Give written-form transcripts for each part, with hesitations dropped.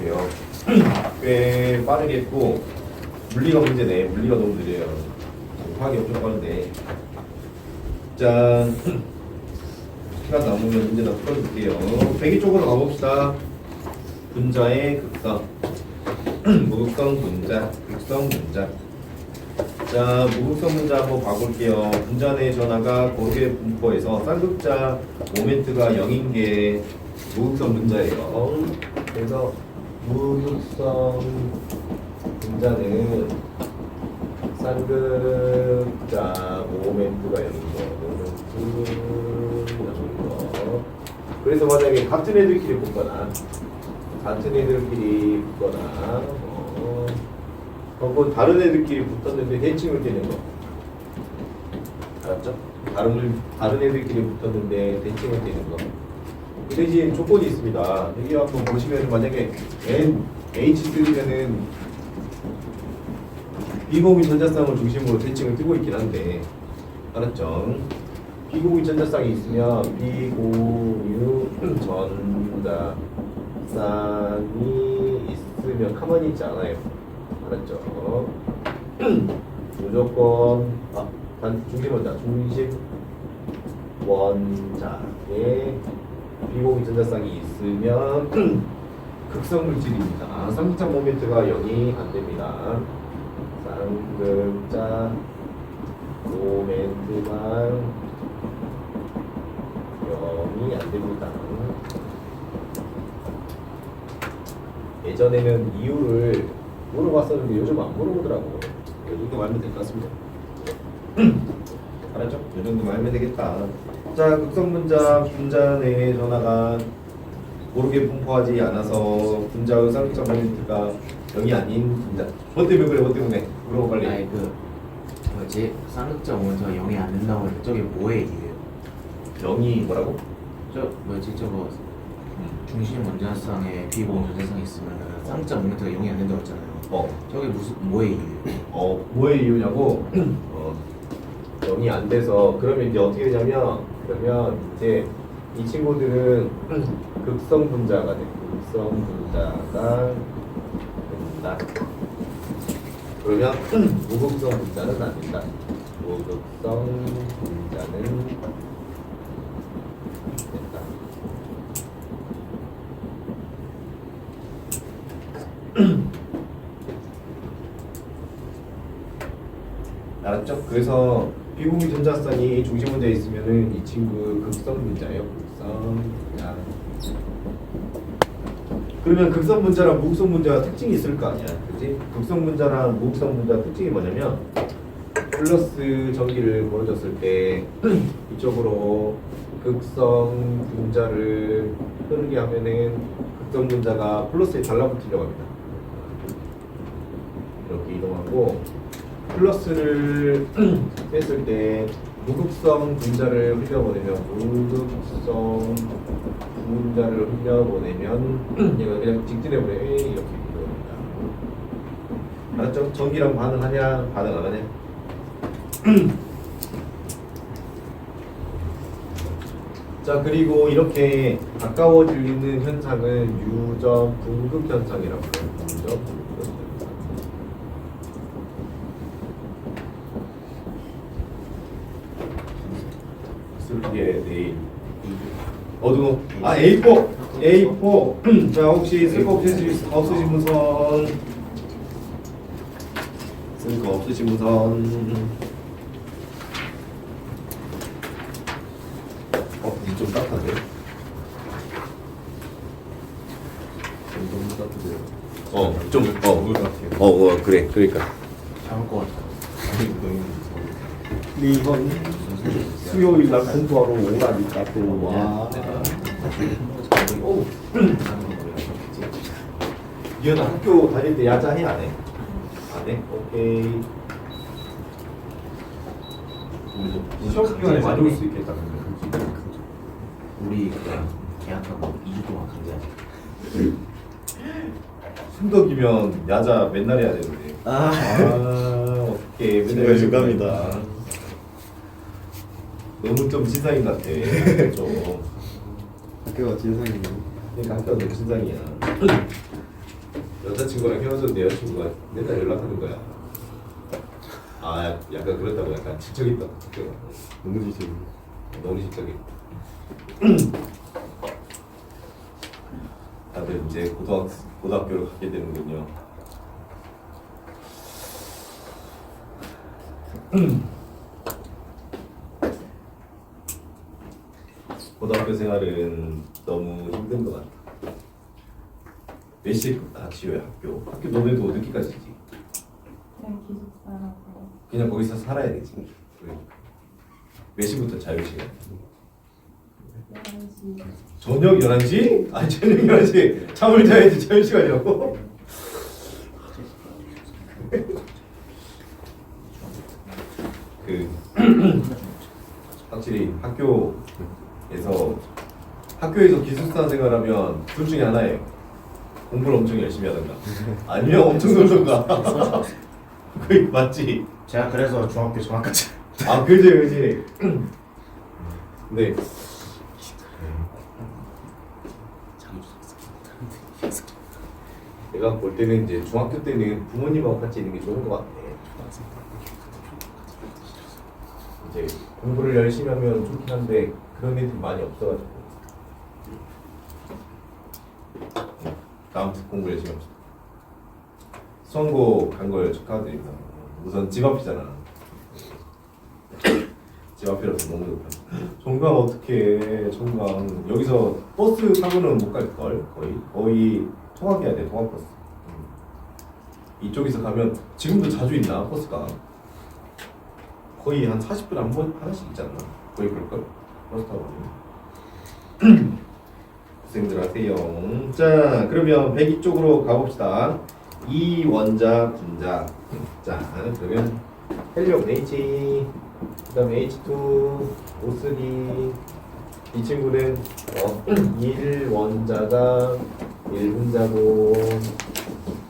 볼게요. 꽤 빠르겠고 물리가 문제네. 물리가 너무 느려요. 화학이 엄청 빠른데. 짠. 시간 남으면 문제 다 풀어줄게요. 배기 쪽으로 가봅시다. 분자의 극성. 무극성 분자, 극성 분자. 자, 무극성 분자 한번 봐볼게요. 분자 내 전하가 고르게 분포해서 쌍극자 모멘트가 0인 게 무극성 분자예요. 그래서 무극성 분자는 쌍극자 모멘트가 0인 거, 모멘트 0인 거. 그래서 만약에 같은 애들끼리 붙거나 혹은 다른 애들끼리 붙었는데 대칭을 떼는 거. 알았죠? 다른 애들끼리 붙었는데 대칭을 떼는 거. 그 대신 조건이 있습니다. 여기 한번 보시면 만약에 H 쓰면은 비공유 전자쌍을 중심으로 대칭을 뜨고 있긴 한데, 알았죠? 비공유 전자쌍이 있으면 비공유 전자쌍이 있으면 가만히 있지 않아요. 알았죠? 무조건 중심 원자에 비공유 전자쌍이 있으면 극성 물질입니다. 쌍극자 모멘트가 0이 안 됩니다. 쌍극자 모멘트가 0이 안 됩니다. 예전에는 이유를 물어봤었는데 요즘 안 물어보더라고. 이 정도 알면 될 것 같습니다. 알았죠? 이 정도 알면 되겠다. 자, 극성분자 분자 내 전하가 고르게 분포하지 않아서 분자의 쌍극자 모멘트가 0이 아닌 분자. 뭐 때문에 그래? 뭐 때문에? 물어봐 빨리. 아니 뭐지? 쌍극자 모멘트가 0이 안 된다고 해서 저게 뭐의 이유예요? 0이 뭐라고? 저 뭐지 저거 중심 원자쌍에 비공유 전자쌍이 있으면 쌍극자 모멘트가 0이 안 된다고 했잖아요. 저게 무슨 뭐의 이유예요? 뭐의 이유냐고? 0이 안 돼서 그러면 이제 어떻게 되냐면 그러면 이제 이 친구들은 극성 분자가 돼. 극성 분자가 된다. 그러면 무극성 분자는 안 된다. 무극성 분자는 된다. 알았죠? 그래서 비공유 전자쌍이 중심 분자에 있으면은 이 친구 극성 분자예요. 극성 분자. 그러면 극성 분자랑 무극성 분자가 특징이 있을 거 아니야, 그렇지? 극성 분자랑 무극성 분자 특징이 뭐냐면 플러스 전기를 보내줬을 때 이쪽으로 극성 분자를 흐르게 하면은 극성 분자가 플러스에 달라붙으려고 합니다. 이렇게 이동하고 플러스를 뺐을 때 무극성 분자를 흘려보내면 얘가 그냥 직진해보내 이렇게 이동합니다. 알았죠? 전기랑 반응하냐 반응 안 하냐? 자, 그리고 이렇게 가까워지는 현상은 유전 분극 현상이라고 해요. 유전 분극 현상. 쓸게 내일 어두워. 아, A4 자, 혹시 쓸 거 없으신 분선 쓸 거 없으신 분선 좀 따뜻한데? 너무 따뜻해요. 무거울 것 같아요. 그래, 그러니까. 잡을 것 같아요. 이번 수요일 날 공부하러 오라니까 또 와. 이현아 학교 다닐 때 야자 해 안 해? 안 해? 오케이. 시험 기간에 많이 올 수 있겠다. 근데 우리 그냥 계약하고 2주 동안 강제하자. 순덕이면 야자 맨날 해야 되는데. 오케이. 맨날 중간입니다. 너무 좀 진상인 같아. 좀. 학교가 진상이네. 그러니까 학교가 너무 진상이야. 여자친구랑 헤어졌는데 여자친구가 맨날 연락하는 거야. 아, 약간 그렇다고 약간 지적있다. 너무 지적이. 너무 지적이. 다들 이제 고등학교를 가게 되는군요. 고등학교 생활은 너무 힘든 것 같아. 몇 시에 끝나? 지효야 학교 너네도 늦게까지지? 그냥 기숙사라고. 그냥 거기서 살아야 되지. 몇 시부터 자유시간? 11시. 저녁 11시? 아니 저녁 11시 잠을 자야지 자유시간이라고? 그 확실히 학교에서 기숙사 생활하면 둘 중에 하나예요. 공부를 엄청 열심히 하던가 아니면 엄청 놀던가. 그게 맞지? 제가 그래서 중학교 전학까지 아 그지. 근데 내가 볼 때는 이제 중학교 때는 부모님하고 같이 있는 게 좋은 것 같아. 이제 공부를 열심히 하면 좋긴 한데 그런 애들이 많이 없어가지고. 다음 주 공부 열심히 합시다. 수험고 간 걸 축하드립니다. 우선 집 앞이잖아. 집 앞이라서 너무 좋다. 종강 어떻게 종강 여기서 버스 타고는 못 갈 걸 거의 통학해야 돼. 통학버스. 이쪽에서 가면 지금도 자주 있나 버스가 거의 한 40분에 한 번 하나씩 있지 않나? 거의 그럴걸? 버스 타고 가면. 고생들 하세요. 자 그러면 102 쪽으로 가봅시다. 이 원자 분자. 자 그러면 헬륨 H 그 다음에 H2 O3 이 친구는 1원자가 1분자고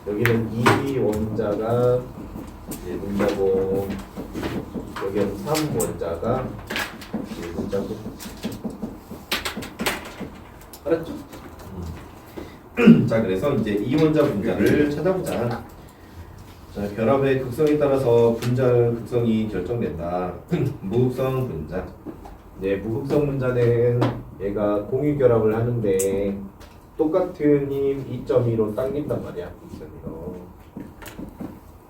여기는 2원자가 1분자고 여기는 3원자가 1분자고 알았죠? 자 그래서 이제 이원자 분자를 찾아보자. 자 결합의 극성에 따라서 분자 극성이 결정된다. 무극성 분자. 네, 무극성 분자는 얘가 공유 결합을 하는데 똑같은 힘 2.2로 당긴단 말이야. 2.2로.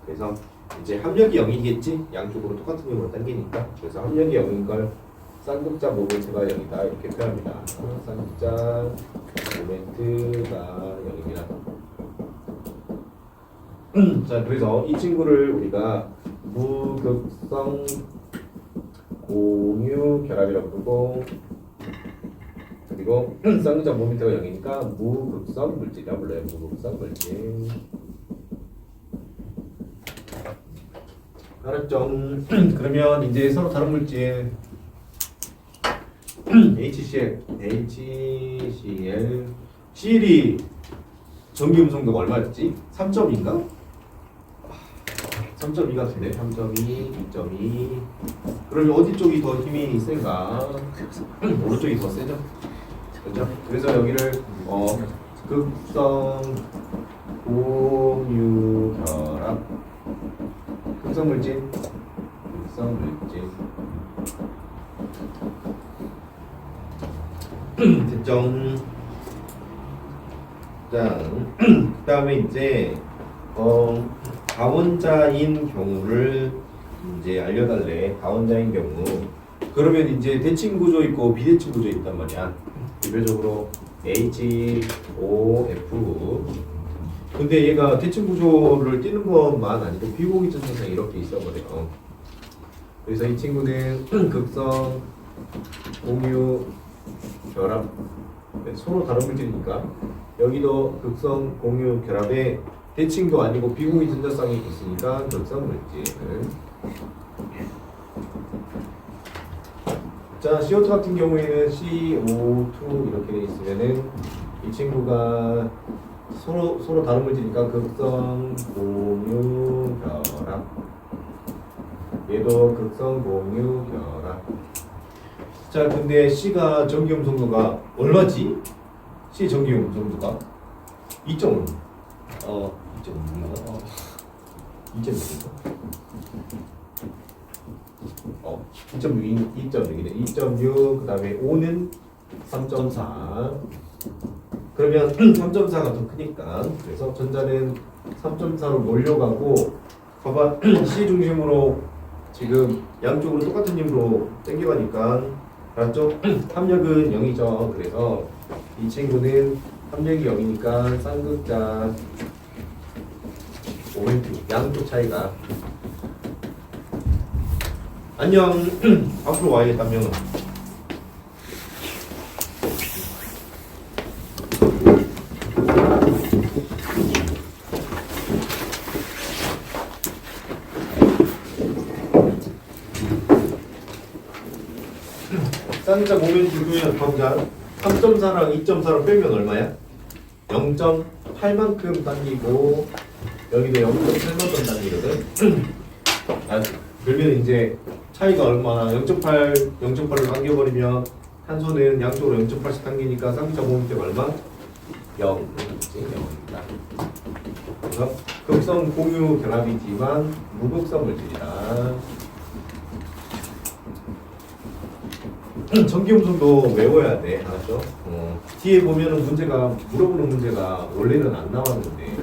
그래서 이제 합력이 0이겠지? 양쪽으로 똑같은 힘으로 당기니까. 그래서 합력이 0인 걸 쌍극자 모멘트가 0이다 이렇게 표현합니다. 쌍극자 모멘트가 0입니다. 자 그래서 이 친구를 우리가 무극성 공유 결합이라고 부르고 그리고 쌍극자 모멘트가 0이니까 무극성 물질이라고 불러요. 무극성 물질. 알았죠? 그러면 이제 서로 다른 물질 HCl, CL이 전기 음성도가 얼마였지? 3.2인가? 3.2 같은데 3.2, 2.2 그러면 어디 쪽이 더 힘이 센가? 오른쪽이 더 세죠? 그렇죠? 그래서 여기를 극성 공유 결합 극성 물질 됐죠? 자, 그 다음에 이제 다원자인 경우를 이제 알려달래. 다원자인 경우 그러면 이제 대칭 구조 있고 비대칭 구조 있단 말이야. 대표적으로 HOF 근데 얘가 대칭 구조를 띄는 것만 아니고 비공유전 현상이 이렇게 있어버려요. 그래서 이 친구는 극성 공유 결합 서로 다른 물질이니까 여기도 극성 공유 결합에 대칭도 아니고 비공유 전자쌍이 있으니까 극성 물질. 자 CO2 같은 경우에는 CO2 이렇게 돼 있으면은 이 친구가 서로 다른 물질이니까 극성 공유 결합. 얘도 극성 공유 결합. 자 근데 C가 전기음 성도가 얼마지? C 전기음 성도가 2.5. 2.6인가? 2.6인가? 2.6이네. 2.6 그다음에 5는 3.4. 그러면 3.4가 더 크니까 그래서 전자는 3.4로 몰려가고 봐봐 C 중심으로 지금 양쪽으로 똑같은 힘으로 당겨가니까 알았죠? 합력은 0이죠. 그래서 이 친구는 합력이 0이니까 쌍극자 모멘트 양쪽 차이가 안녕. 앞으로 와야겠다면 쌍극자 모멘트 그러면 가보자. 3.4랑 2.4로 빼면 얼마야? 0.8만큼 당기고 여기도 0.8만큼 당기거든. 그러면 이제 차이가 얼마나 0.8로 당겨버리면 한 손은 양쪽으로 0.8씩 당기니까 쌍극자 모멘트가 얼마? 0. 0입니다. 그래서 극성 공유 결합이지만 무극성 물질이다. 전기음성도 외워야 돼. 알았죠? 뒤에 보면은 문제가 물어보는 문제가 원래는 안 나왔는데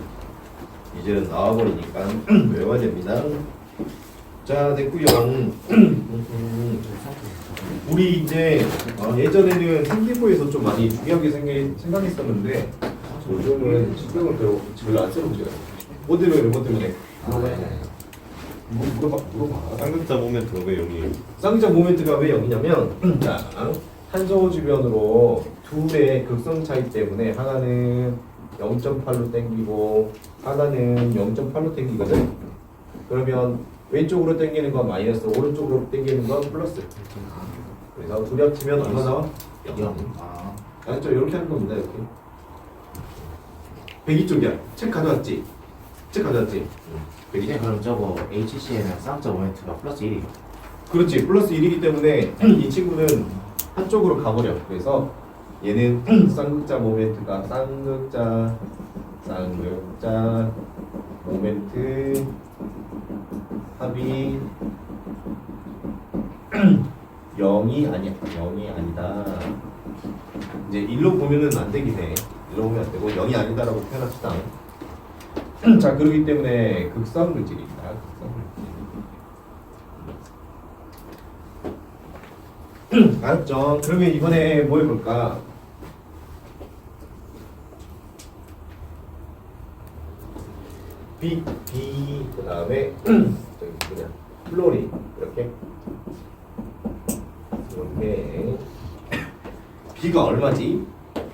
이제는 나와버리니까 외워야 됩니다. 자, 됐고요. 우리 이제 예전에는 생기부에서 좀 많이 중요하게 생각했었는데 요즘은 신경을 별로 안 쓰는 문제가 뭐 때문에 뭐 때문에 물어봐. 쌍극자 모멘트가 왜 여기? 쌍극자 모멘트가 왜 0이냐면 자, 한소 주변으로 둘의 극성 차이 때문에 하나는 0.8로 당기고 하나는 0.8로 당기거든. 그러면 왼쪽으로 당기는 건 마이너스, 오른쪽으로 당기는 건 플러스. 그래서 둘이 합치면 얼마 나와? 0. 알았죠? 이렇게 하는 겁니다. 이렇게. 102쪽이야. 책 가져왔지? 책 가져왔지? 이제 그럼 저거 HC에는 쌍극자 모멘트가 플러스 1이에요. 그렇지. 플러스 1이기 때문에 이 친구는 한쪽으로 가버려. 그래서 얘는 쌍극자 모멘트가 쌍극자 모멘트 합이 0이 아니야. 0이 아니다. 이제 1로 보면은 안 되긴 해. 1로 보면 안 되고 0이 아니다라고 표현합시다. 자, 그렇기 때문에 극성 물질입니다. 극성 물질. 알았죠? 그러면 이번에 뭐 해볼까? B 그 다음에 저기 뭐냐 플로린 이렇게 B가 얼마지?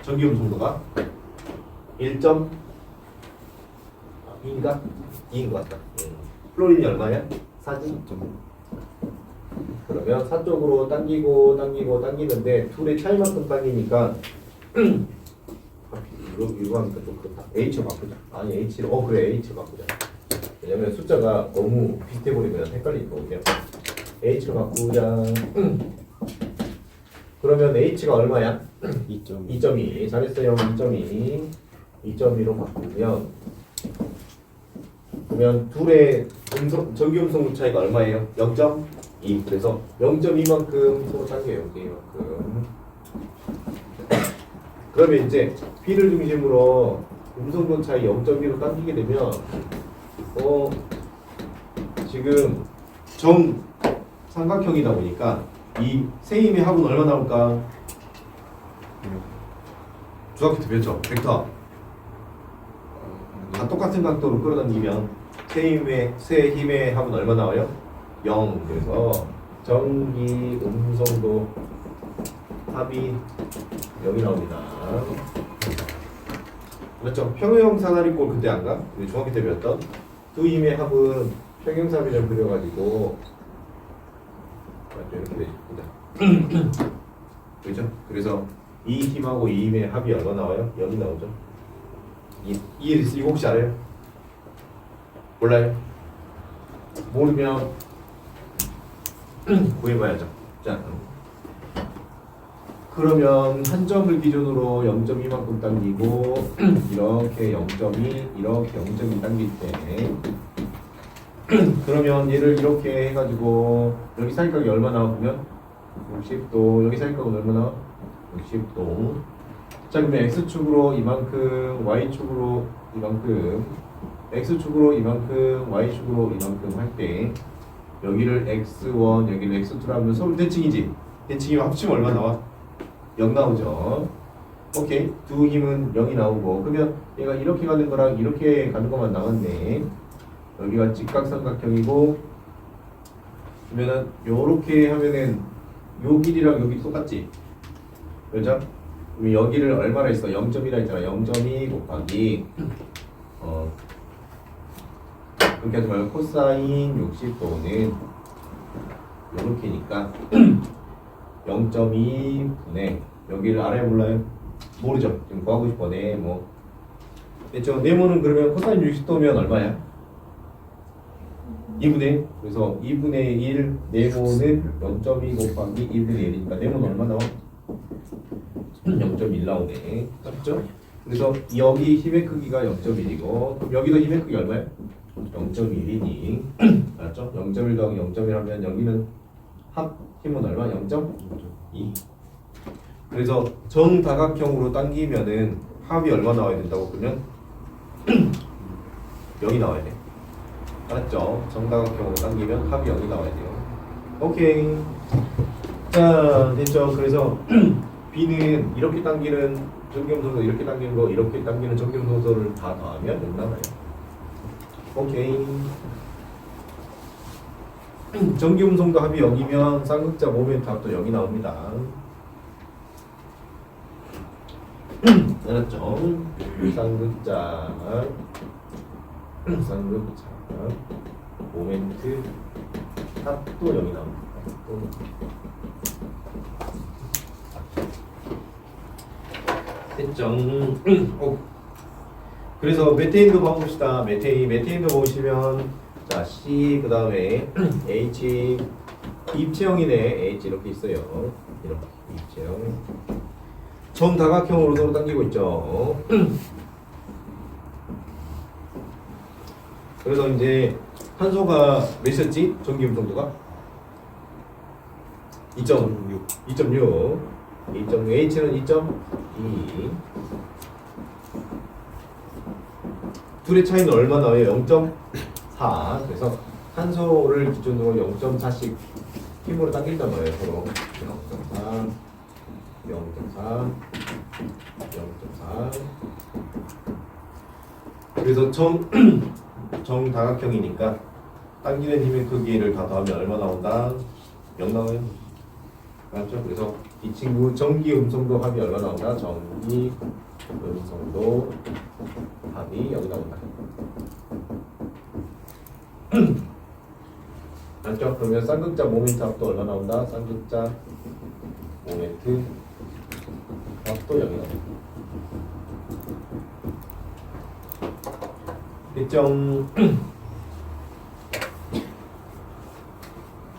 전기음성도가 1.2인가? 2인 것 같다. 플로린이 얼마야? 4지? 그러면 4 쪽으로 당기는데 둘의 차이만큼 당기니까 이거 하니까 좀 그렇다. H로 바꾸자. 아니 H로 그래 H로 바꾸자. 왜냐면 숫자가 너무 비슷해 버리면 헷갈리는 거거든요. H로 바꾸자. 그러면 H가 얼마야? 2.2. 잘했어요. 2.2로 바꾸면 그러면 둘의 전기음성 차이가 얼마예요? 0.2. 그래서 0.2만큼 서로 당겨요. 0.2만큼. 그러면 이제 B를 중심으로 음성도 차이 0.2로 당기게 되면 지금 정 삼각형이다 보니까 이 세 힘의 합은 얼마 나올까? 중학교 때 배웠죠? 벡터. 다 똑같은 각도로 끌어당기면 세 힘의 합은 얼마 나와요? 0. 그래서 전기 음성도 합이 0이 나옵니다. 맞죠? 평형 사다리꼴 그때 안 가? 우리 중학교 때 배웠던 두 힘의 합은 평형사비를 그려가지고 이렇게 되십니다. 그죠? 그래서 이 힘하고 이 힘의 합이 얼마 나와요? 0이 나오죠? 이거 혹시 알아요? 몰라요? 모르면 구해봐야죠. 자, 그러면 한 점을 기준으로 0.2만큼 당기고 이렇게 0.2 이렇게 0.2 당길 때 그러면 얘를 이렇게 해가지고 여기 사이각이 얼마 나오면 60도 여기 사이각은 얼마 나와? 60도 자 그러면 x축으로 이만큼 y축으로 이만큼 x축으로 이만큼 y축으로 이만큼 할 때 여기를 x1 여기를 x2로 하면 서로 대칭이지 대칭이면 합치면 얼마 나와? 0 나오죠 오케이 두 힘은 0이 나오고 그러면 얘가 이렇게 가는 거랑 이렇게 가는 것만 나왔네 여기가 직각삼각형이고 그러면은 요렇게 하면은 요 길이랑 여기 똑같지 그렇죠? 그럼 여기를 얼마나 했어? 0.1라 했잖아 0.2 곱하기 그렇게 하지 말고 코사인 60도는 요렇게니까 0.2분의 여기를 알아요 몰라요? 모르죠 지금 구하고 싶어 네모 됐죠? 네모는 그러면 코사인 60도면 얼마야? 2분의 1 그래서 2분의 1 네모는 0.2 곱하기 2분의 1이니까 네모는 얼마 나와? 0.1 나오네 맞죠? 그래서 여기 힘의 크기가 0.1이고 그럼 여기도 힘의 크기 얼마야? 0.1이니 맞죠? 0.1 더하기 0.1 하면 여기는 합 힘은 얼마? 0.2 그래서 정다각형으로 당기면은 합이 얼마 나와야 된다고 그러면 0이 나와야 돼 알았죠? 정다각형으로 당기면 합이 0이 나와야 돼요 오케이 자 됐죠? 그래서 B는 이렇게 당기는 정기음성도 이렇게 당기는 거 이렇게 당기는 정기음성도를 다 더하면 0 나와요 오케이 정기음성도 합이 0이면 쌍극자 모멘트 합도 0이 나옵니다 알았죠? 쌍극자 모멘트 합도 0이 나옵니다 됐죠? 그래서 메테인도 봐봅시다. 메테인도 보시면 자 C 그 다음에 H 입체형이네. H 이렇게 있어요. 이렇게 입체형. 정다각형으로 서로 당기고 있죠. 그래서 이제 탄소가 몇이었지? 전기음 정도가 2.6 2.6 H는 2.2 둘의 차이는 얼마 나와요? 0.4 그래서 탄소를 기준으로 0.4씩 힘으로 당긴단 말이에요 서로 0.4 0.4 0.4 그래서 정다각형이니까 당기는 힘의 크기를 다 더하면 얼마 나온다? 0 나와요 맞죠? 그래서 이 친구 전기 음성도 합이 얼마 나온다? 전기 음성도 합이 여기 나온다. 맞죠? 그러면 쌍극자 모멘트 합도 얼마 나온다? 쌍극자 모멘트 합도 여기 나온다. 됐죠?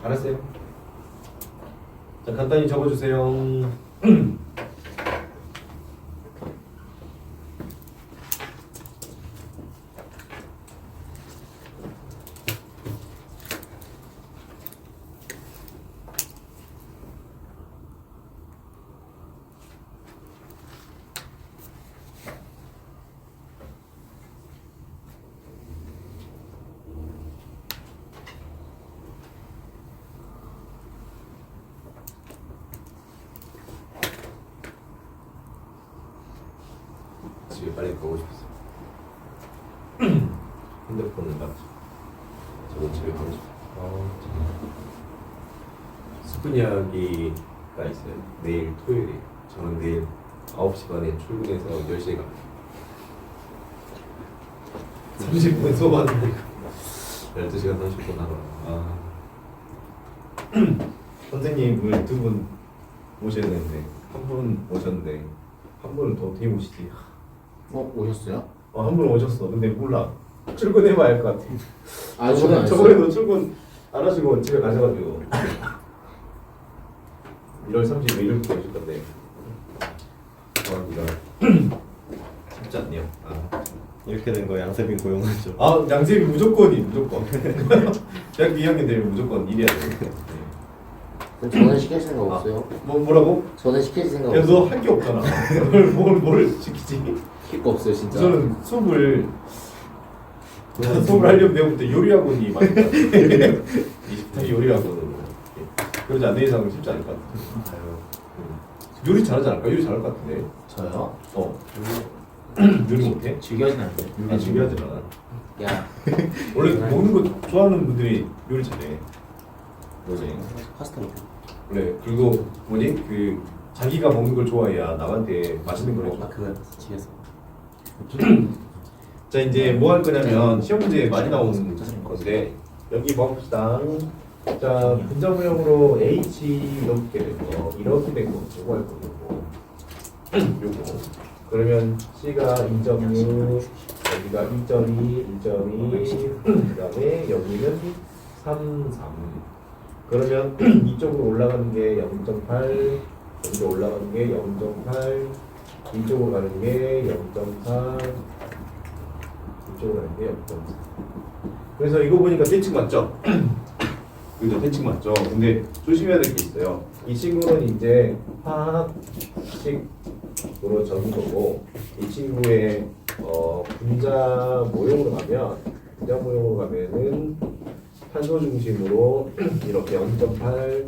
알았어요? 자, 간단히 적어주세요. 집에 빨리 가고 싶었어요. 핸드폰을 막 저는 집에 가고 싶어요. 스푼이야기가 있어요. 내일 토요일에 저는 내일 9시 반에 출근해서 10시에 갑니다. 30분 수업하는데 12시간 30분 하더라고요. 선생님을 2분 모셔야 되는데 한 분 오셨는데 한 분은 더 어떻게 모시지? 오셨어요? 한 분 오셨어. 근데 몰라. 출근해봐야 할 것 같아. 아 저는 저번에도 출근 안 하시고 집에 가셔가지고 1월 30일 이렇게 오실 건데 쉽지 않네요. 이렇게 된 거 양세빈 고용하죠. 양세비 무조건. 대학교 2학년 되면 무조건 일해야 돼. 그럼 저는 시킬 생각 없어요? 뭐라고? 저는 시킬 생각 야, 없어요. 너 할 게 없잖아. 뭘 시키지? 시킬 거 없어요 진짜. 저는 수업을 하려면 내일부터 요리학원이 많이 20분 요리학원으로 그러지 않는 이상은 쉽지 않을 것 같아. 요리 잘하지 않을까? 요리 잘할 것 같은데. 저요? 요리 못해? 즐겨하진 않는데. 요리 준비하지 않아. 야 원래 먹는 거 좋아하는 분들이 요리 잘해. 뭐지? 파스타 먹고. 원래 그리고 그 자기가 먹는 걸 좋아해야 남한테 맛있는 걸 해줘. 그거 집에서. 자 이제 뭐 할 거냐면 시험 문제 많이 나오는 건데 여기 봅시다. 자 분자무형으로 H 이렇게 된 거, 이렇게 된 거, 요거 할 거고 요거. 그러면 C가 2.6, 여기가 2.2, 2.2, 그다음에 여기는 3, 3. 그러면 이쪽으로 올라가는 게 0.8, 여기로 올라가는 게 0.8, 이쪽으로 가는 게 0.4, 이쪽으로 가는 게 0.4. 그래서 이거 보니까 대칭 맞죠? 그죠? 대칭 맞죠? 근데 조심해야 될 게 있어요. 이 친구는 이제 화학식으로 적은 거고, 이 친구의 분자 모형으로 가면은 탄소 중심으로 이렇게 0.8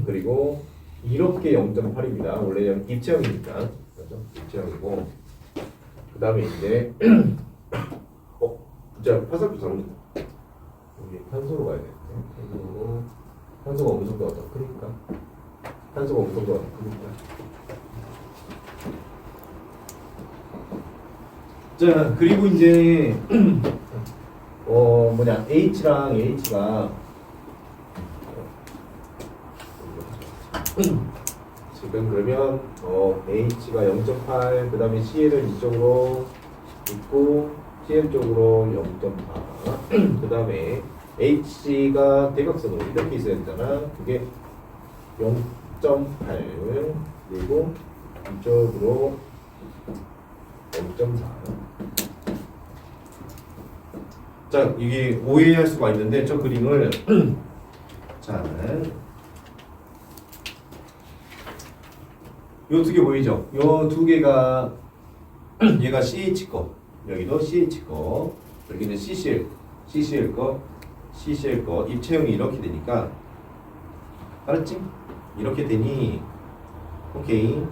그리고 이렇게 0.8입니다. 원래 입체형이니까 그렇죠? 입체형이고 그 다음에 이제 진짜 화살표 잘못했다. 여기 탄소로 가야 되는데 탄소가 어느 정도가 더 크니까 탄소가 어느 정도가 더 크니까 자 그리고 이제 H랑 H가 지금 그러면 H가 0.8 그 다음에 CL은 이쪽으로 있고 CL 쪽으로 0.4 그 다음에 H가 대각선으로 이렇게 있어야 되잖아. 그게 0.8 그리고 이쪽으로 0.4. 자, 이게 오해할 수가 있는데 저 그림을 자, 요 두 개 보이죠? 요 두 개가 얘가 CH 거, 여기도 CH 거, 여기는 CCL 거, 입체형이 이렇게 되니까 알았지? 이렇게 되니 오케이.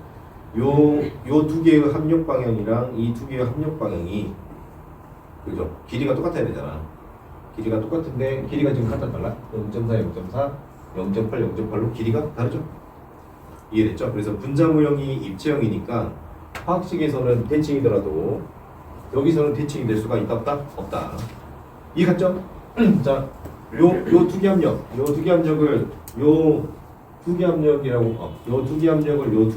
요 두 개의 합력 방향이랑 이 두 개의 합력 방향이 그죠? 길이가 똑같아야 되잖아. 길이가 똑같은데 길이가 지금 같아 달라? 0.4, 0.4, 0.8, 0.8로 길이가 다르죠? 이해됐죠? 그래서 분자무형이 입체형이니까 화학식에서는 대칭이더라도 여기서는 대칭이 될 수가 있다 없다? 없다. 이해 갔죠? 자, 요 두 개 압력이라고 요 두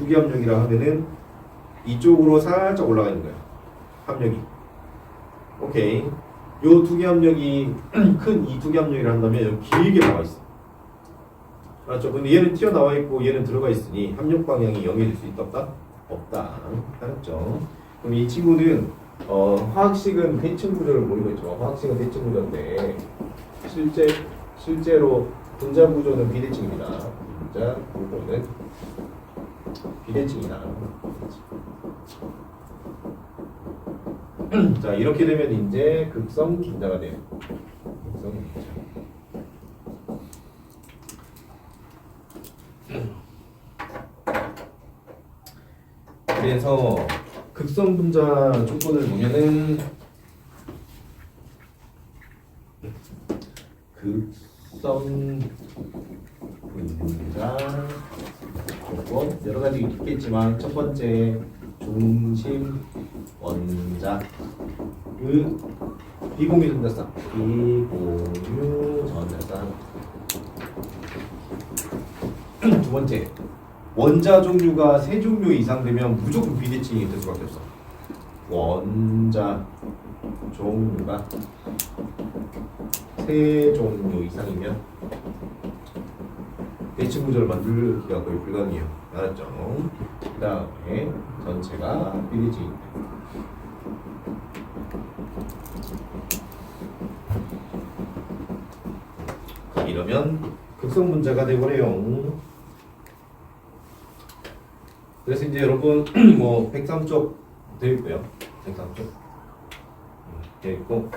개 압력이라 하면은 이쪽으로 살짝 올라가 있는 거야. 압력이. 오케이. 요 두 개 압력이 큰 이 두 개 압력이라 한다면 여기 길게 나와 있어. 알았죠? 근데 얘는 튀어나와 있고 얘는 들어가 있으니 합력 방향이 0이 될 수 있다 없다? 없다. 알았죠? 그럼 이 친구는 화학식은 대칭 구조를 모르고 있죠. 화학식은 대칭 구조인데 실제로 분자 구조는 비대칭입니다. 분자 구조는 비대칭이다. 자, 이렇게 되면 이제 극성 분자가 돼요. 극성 분자. 그래서 극성 분자 조건을 보면은 극성 분자 조건 여러 가지 있겠지만 첫 번째 중심 원자 비공유 전자쌍 두 번째 원자 종류가 세 종류 이상 되면 무조건 비대칭이 될 수밖에 없어. 원자 종류가 세 종류 이상이면 대칭 구조를 만들기가 거의 불가능해요. 알았죠? 그 다음에 전체가 비대칭입니다. 이러면 극성 분자가 되버려요. 그래서 이제 여러분 뭐 103쪽 되어 있고요. 103쪽 되어 있고.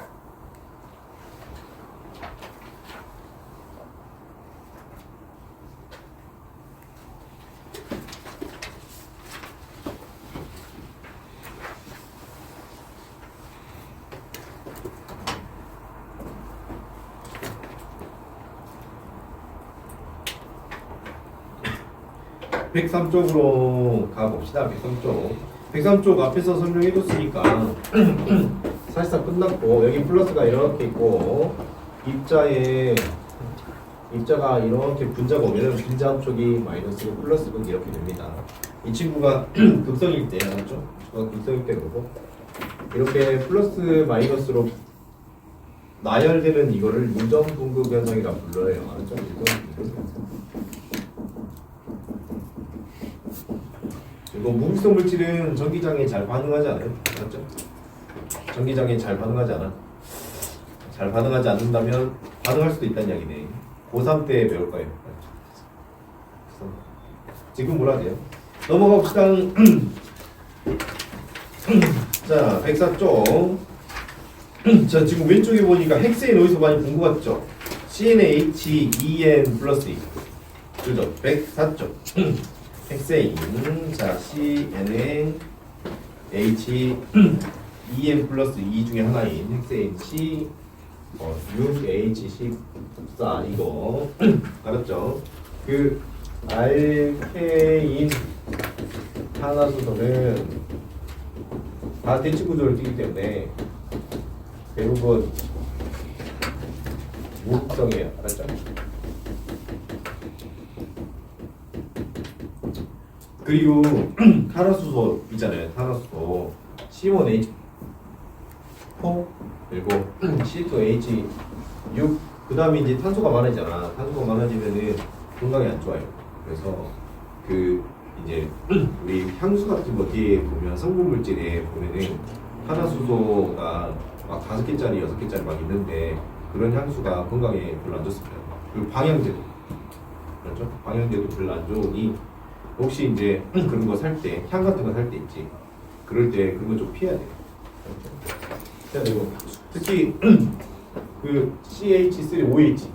(103쪽으로) 가봅시다. 103쪽. 103쪽 앞에서 설명해줬으니까 사실상 끝났고, 여기 플러스가 이렇게 있고 입자가 이렇게 분자가 오면은 분자 한쪽이 마이너스고 플러스고 이렇게 됩니다. 이 친구가 극성일 때, 알았죠? 극성일 때 그러고 이렇게 플러스 마이너스로 나열되는 이거를 무점 분급 현상이라 불러요. 알았죠? 무점 분급 현상. 그리고 무극성 물질은 전기장애 잘 반응하지 않아요. 맞죠? 전기장애 잘 반응하지 않아. 잘 반응하지 않는다면 반응할 수도 있다는 이야기네. 고3 때 배울 거예요. 지금 뭐라 돼요? 넘어가 봅시다. 자, 104쪽. 자, 지금 왼쪽에 보니까 헥세인 어디서 많이 본 것 같죠? CnH2n 플러스 2. 그죠? 104쪽. 헥세인. 자, CnH 2n 플러스 2 중에 하나인 헥세인 C 6H14 이거 알았죠? 그 알케인 탄화수소는 다 대치 구조를 띠기 때문에 대부분 무극성이에요. 알았죠? 그리고 탄화수소 있잖아요. 탄화수소 C1H4 그리고 C2H6 그 다음에 이제 탄소가 많아지잖아. 탄소가 많아지면은 건강에 안 좋아요. 그래서 그 이제 우리 향수 같은 거 뒤에 보면 성분 물질에 보면은 탄화수소가 막 5개짜리 6개짜리 막 있는데 그런 향수가 건강에 별로 안 좋습니다. 그리고 방향제도 그렇죠? 방향제도 별로 안 좋으니 혹시 이제 그런 거 살 때 향 같은 거 살 때 있지. 그럴 때 그런 거 좀 피해야 돼요. 그렇죠? 그리고 특히 그 CH3OH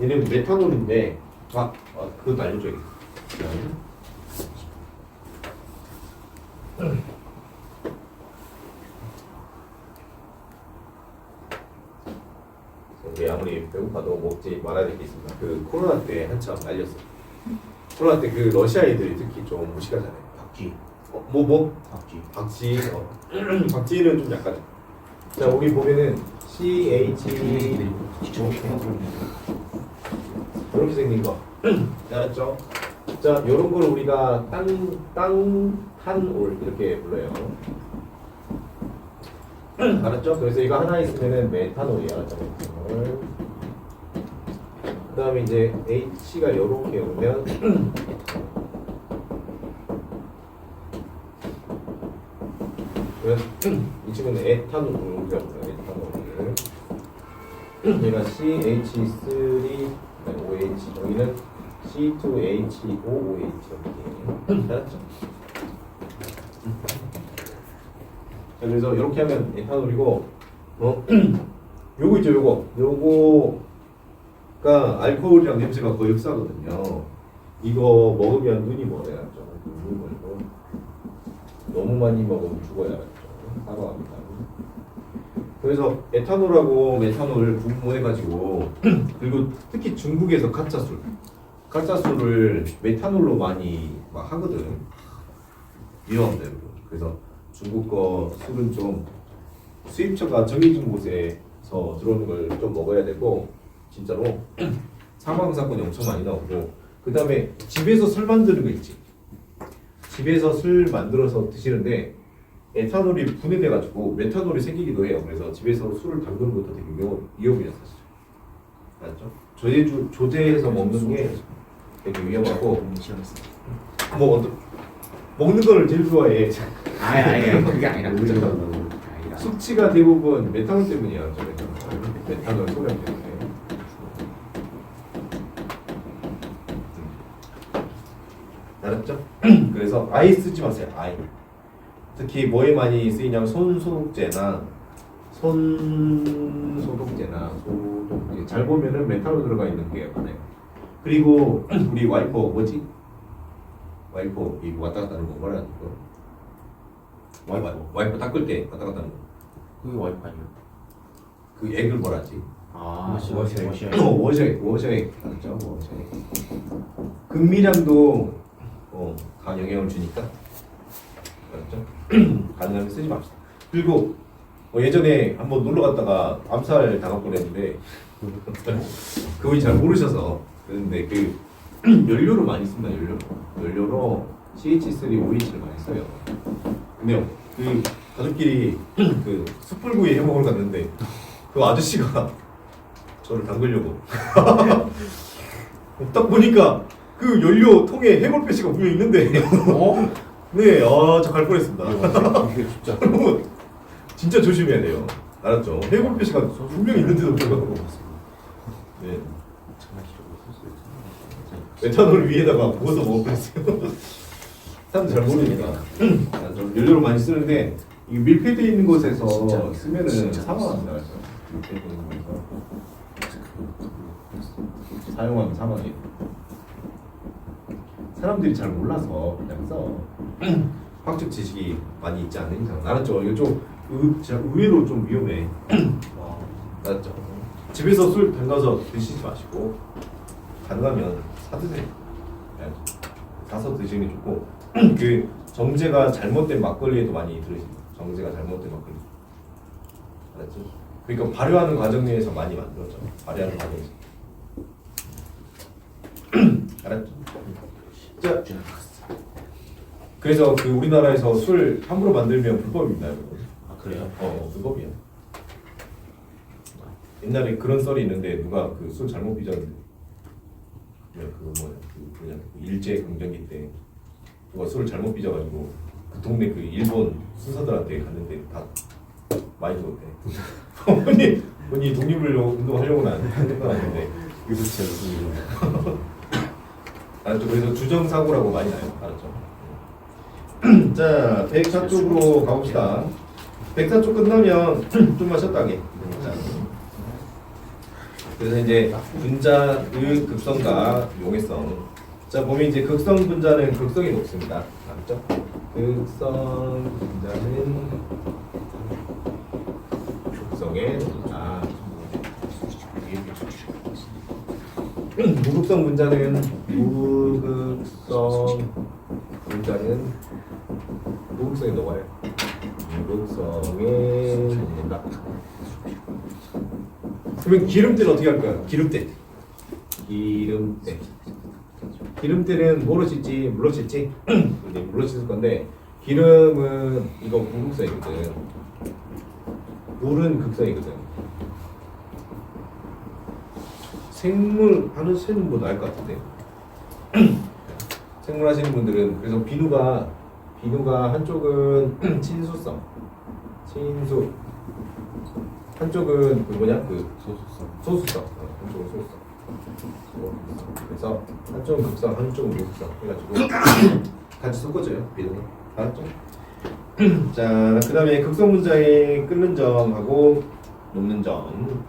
얘는 메탄올인데 그것도 알려줘야겠다. 우리 아무리 배고파도 먹지 말아야 될 게 있습니다. 그 코로나 때 한참 날렸어. 코로나 때 그 러시아 애들이 특히 좀 무식하잖아요. 박쥐. 박쥐. 박쥐는 좀 약간. 자, 우리 보면은 CH 이렇게 생긴 거. 알았죠? 자, 요런 걸 우리가 탄올 이렇게 불러요. 알았죠? 그래서 이거 하나 있으면은 메탄올이야. 알았죠? 메탄올. 그 다음에 이제 H가 요렇게 오면 이 친구는 에탄올 우리가 불러요. 에탄올. 얘가 CH3 OH 여기는 C2H5OH 이렇게. 알았죠? 자, 그래서 이렇게 하면 에탄올이고 요거 있죠. 요거가 알코올이랑 냄새가 거의 흡사거든요. 이거 먹으면 눈이 멀어요. 눈이 멀고 너무 많이 먹으면 죽어야 알았죠. 사과합니다. 그래서 에탄올하고 메탄올을 분모해가지고 그리고 특히 중국에서 가짜술을 메탄올로 많이 막 하거든. 위험합니다, 여러분. 그래서 중국 거 술은 좀 수입처가 정해진 곳에서 들어오는 걸 좀 먹어야 되고 진짜로 사망 사건이 엄청 많이 나오고 그 다음에 집에서 술 만드는 거 있지. 집에서 술 만들어서 드시는데 에탄올이 분해돼가지고 메탄올이 생기기도 해요. 그래서 집에서 술을 담그는 것도 되게 위험해요, 사실. 알았죠? 조제해서 먹는 게 되게 위험하고. 먹는 거를 제일 좋아해. 아니 그게 아니라 숙취가 대부분 메탄올 때문이야. 메탄올 소량 때문에. 알았죠? 그래서 아예 쓰지 마세요. 아예. 특히 뭐에 많이 쓰이냐면 손소독제 잘 보면은 메탈로 들어가 있는 게 많아요. 그리고 우리 와이퍼 뭐지? 와이퍼 이거 왔다 갔다 하는 거 뭐라 하는 거? 와이퍼 닦을 때 왔다 갔다 하는 거. 그게 와이파이요. 그 액을 뭐라 하지? 아, 워셔액. 워셔액. 워셔액 맞죠? 워셔액. 근미량도 다 영향을 주니까 맞죠? 가능하면 쓰지 맙시다. 그리고 예전에 한번 놀러 갔다가 암살 당할 뻔했는데 그분이 잘 모르셔서 그런데 그 연료로 많이 씁니다. 연료로 CH3OH를 많이 써요. 근데요 그 가족끼리 그 숯불구이 해 먹으러 갔는데 그 아저씨가 저를 담그려고 딱 보니까 그 연료 통에 해골 표시가 분명 있는데 네, 저 갈 뻔했습니다. 이게 진짜 진짜 조심해야 돼요. 알았죠? 해골 표시가 분명 있는데도 불구하고 네, 메탄올 위에다가 부어서 먹을 뻔했어요. 사람들 잘 모르니까 연료를 많이 쓰는데 이 밀폐되어 있는 곳에서 쓰면은 사망합니다. 그래서 밀폐되어 있는 곳에서 사용하면 사망해요. 사람들이 잘 몰라서 그냥 써. 학적 지식이 많이 있지 않은 이상. 알았죠? 이거 좀 진짜 의외로 좀 위험해. 알았죠? 집에서 술 담가서 드시지 마시고 가능하면 사 드세요. 알았죠? 사서 드시는 게 좋고 그 정제가 잘못된 막걸리에도 많이 들으십니다. 정제가 잘못된 막걸리. 알았죠? 그러니까 발효하는 과정 내에서 많이 만들었죠. 발효하는 과정에서. 알았죠? 자, 그래서 그 우리나라에서 술 함부로 만들면 불법입니다, 여러분. 아, 그래요? 불법이야. 옛날에 그런 썰이 있는데 누가 그 술 잘못 빚었는데 그 일제 강점기 때 누가 술을 잘못 빚어가지고 그 동네 그 일본 순사들한테 갔는데 다 많이 죽었대. 본인이 독립을 운동하려고는 하는 건 아닌데. 이거 진짜 무슨 일이야. 알았죠? 그래서 주정사고라고 많이 나요. 알았죠? 자, 104 쪽으로 가봅시다. 104 쪽 끝나면 좀만 쉬었다 하게. 자, 그래서 이제 분자의 극성과 용해성. 자, 보면 이제 극성 분자는 극성이 높습니다. 알았죠? 극성 분자는 극성에 높다. 무극성 분자는 무극성이 녹아요. 무극성에 녹는다. 그러면 기름때는 어떻게 할까요? 기름때는 뭐로 씻지? 물로 씻지? 물로 씻을 건데 기름은 이거 무극성이거든. 물은 극성이거든. 생물 하시는 분 알 것 같은데. 생물 하시는 분들은 그래서 비누가 한쪽은 친수 한쪽은 그 뭐냐 그 소수성 한쪽은 소수성 그래서 한쪽은 극성 한쪽은 무극성 해가지고 같이 섞어줘요 비누가. 알았죠? 자, 그 다음에 극성 분자의 끓는 점하고 녹는 점.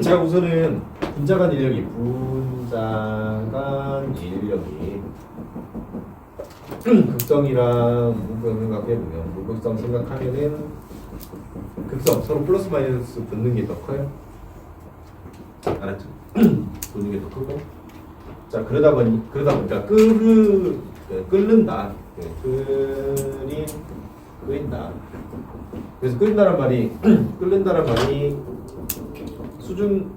자, 우선은 분자 간 인력이 극성이랑 무극성 생각해보면 무극성 생각하면은 극성 서로 플러스 마이너스 붙는 게 더 커요. 알았죠? 붙는 게 더 크고. 자, 그러다 보니까 끓는다. 끓인다. 그래서 끓는다는 말이 수중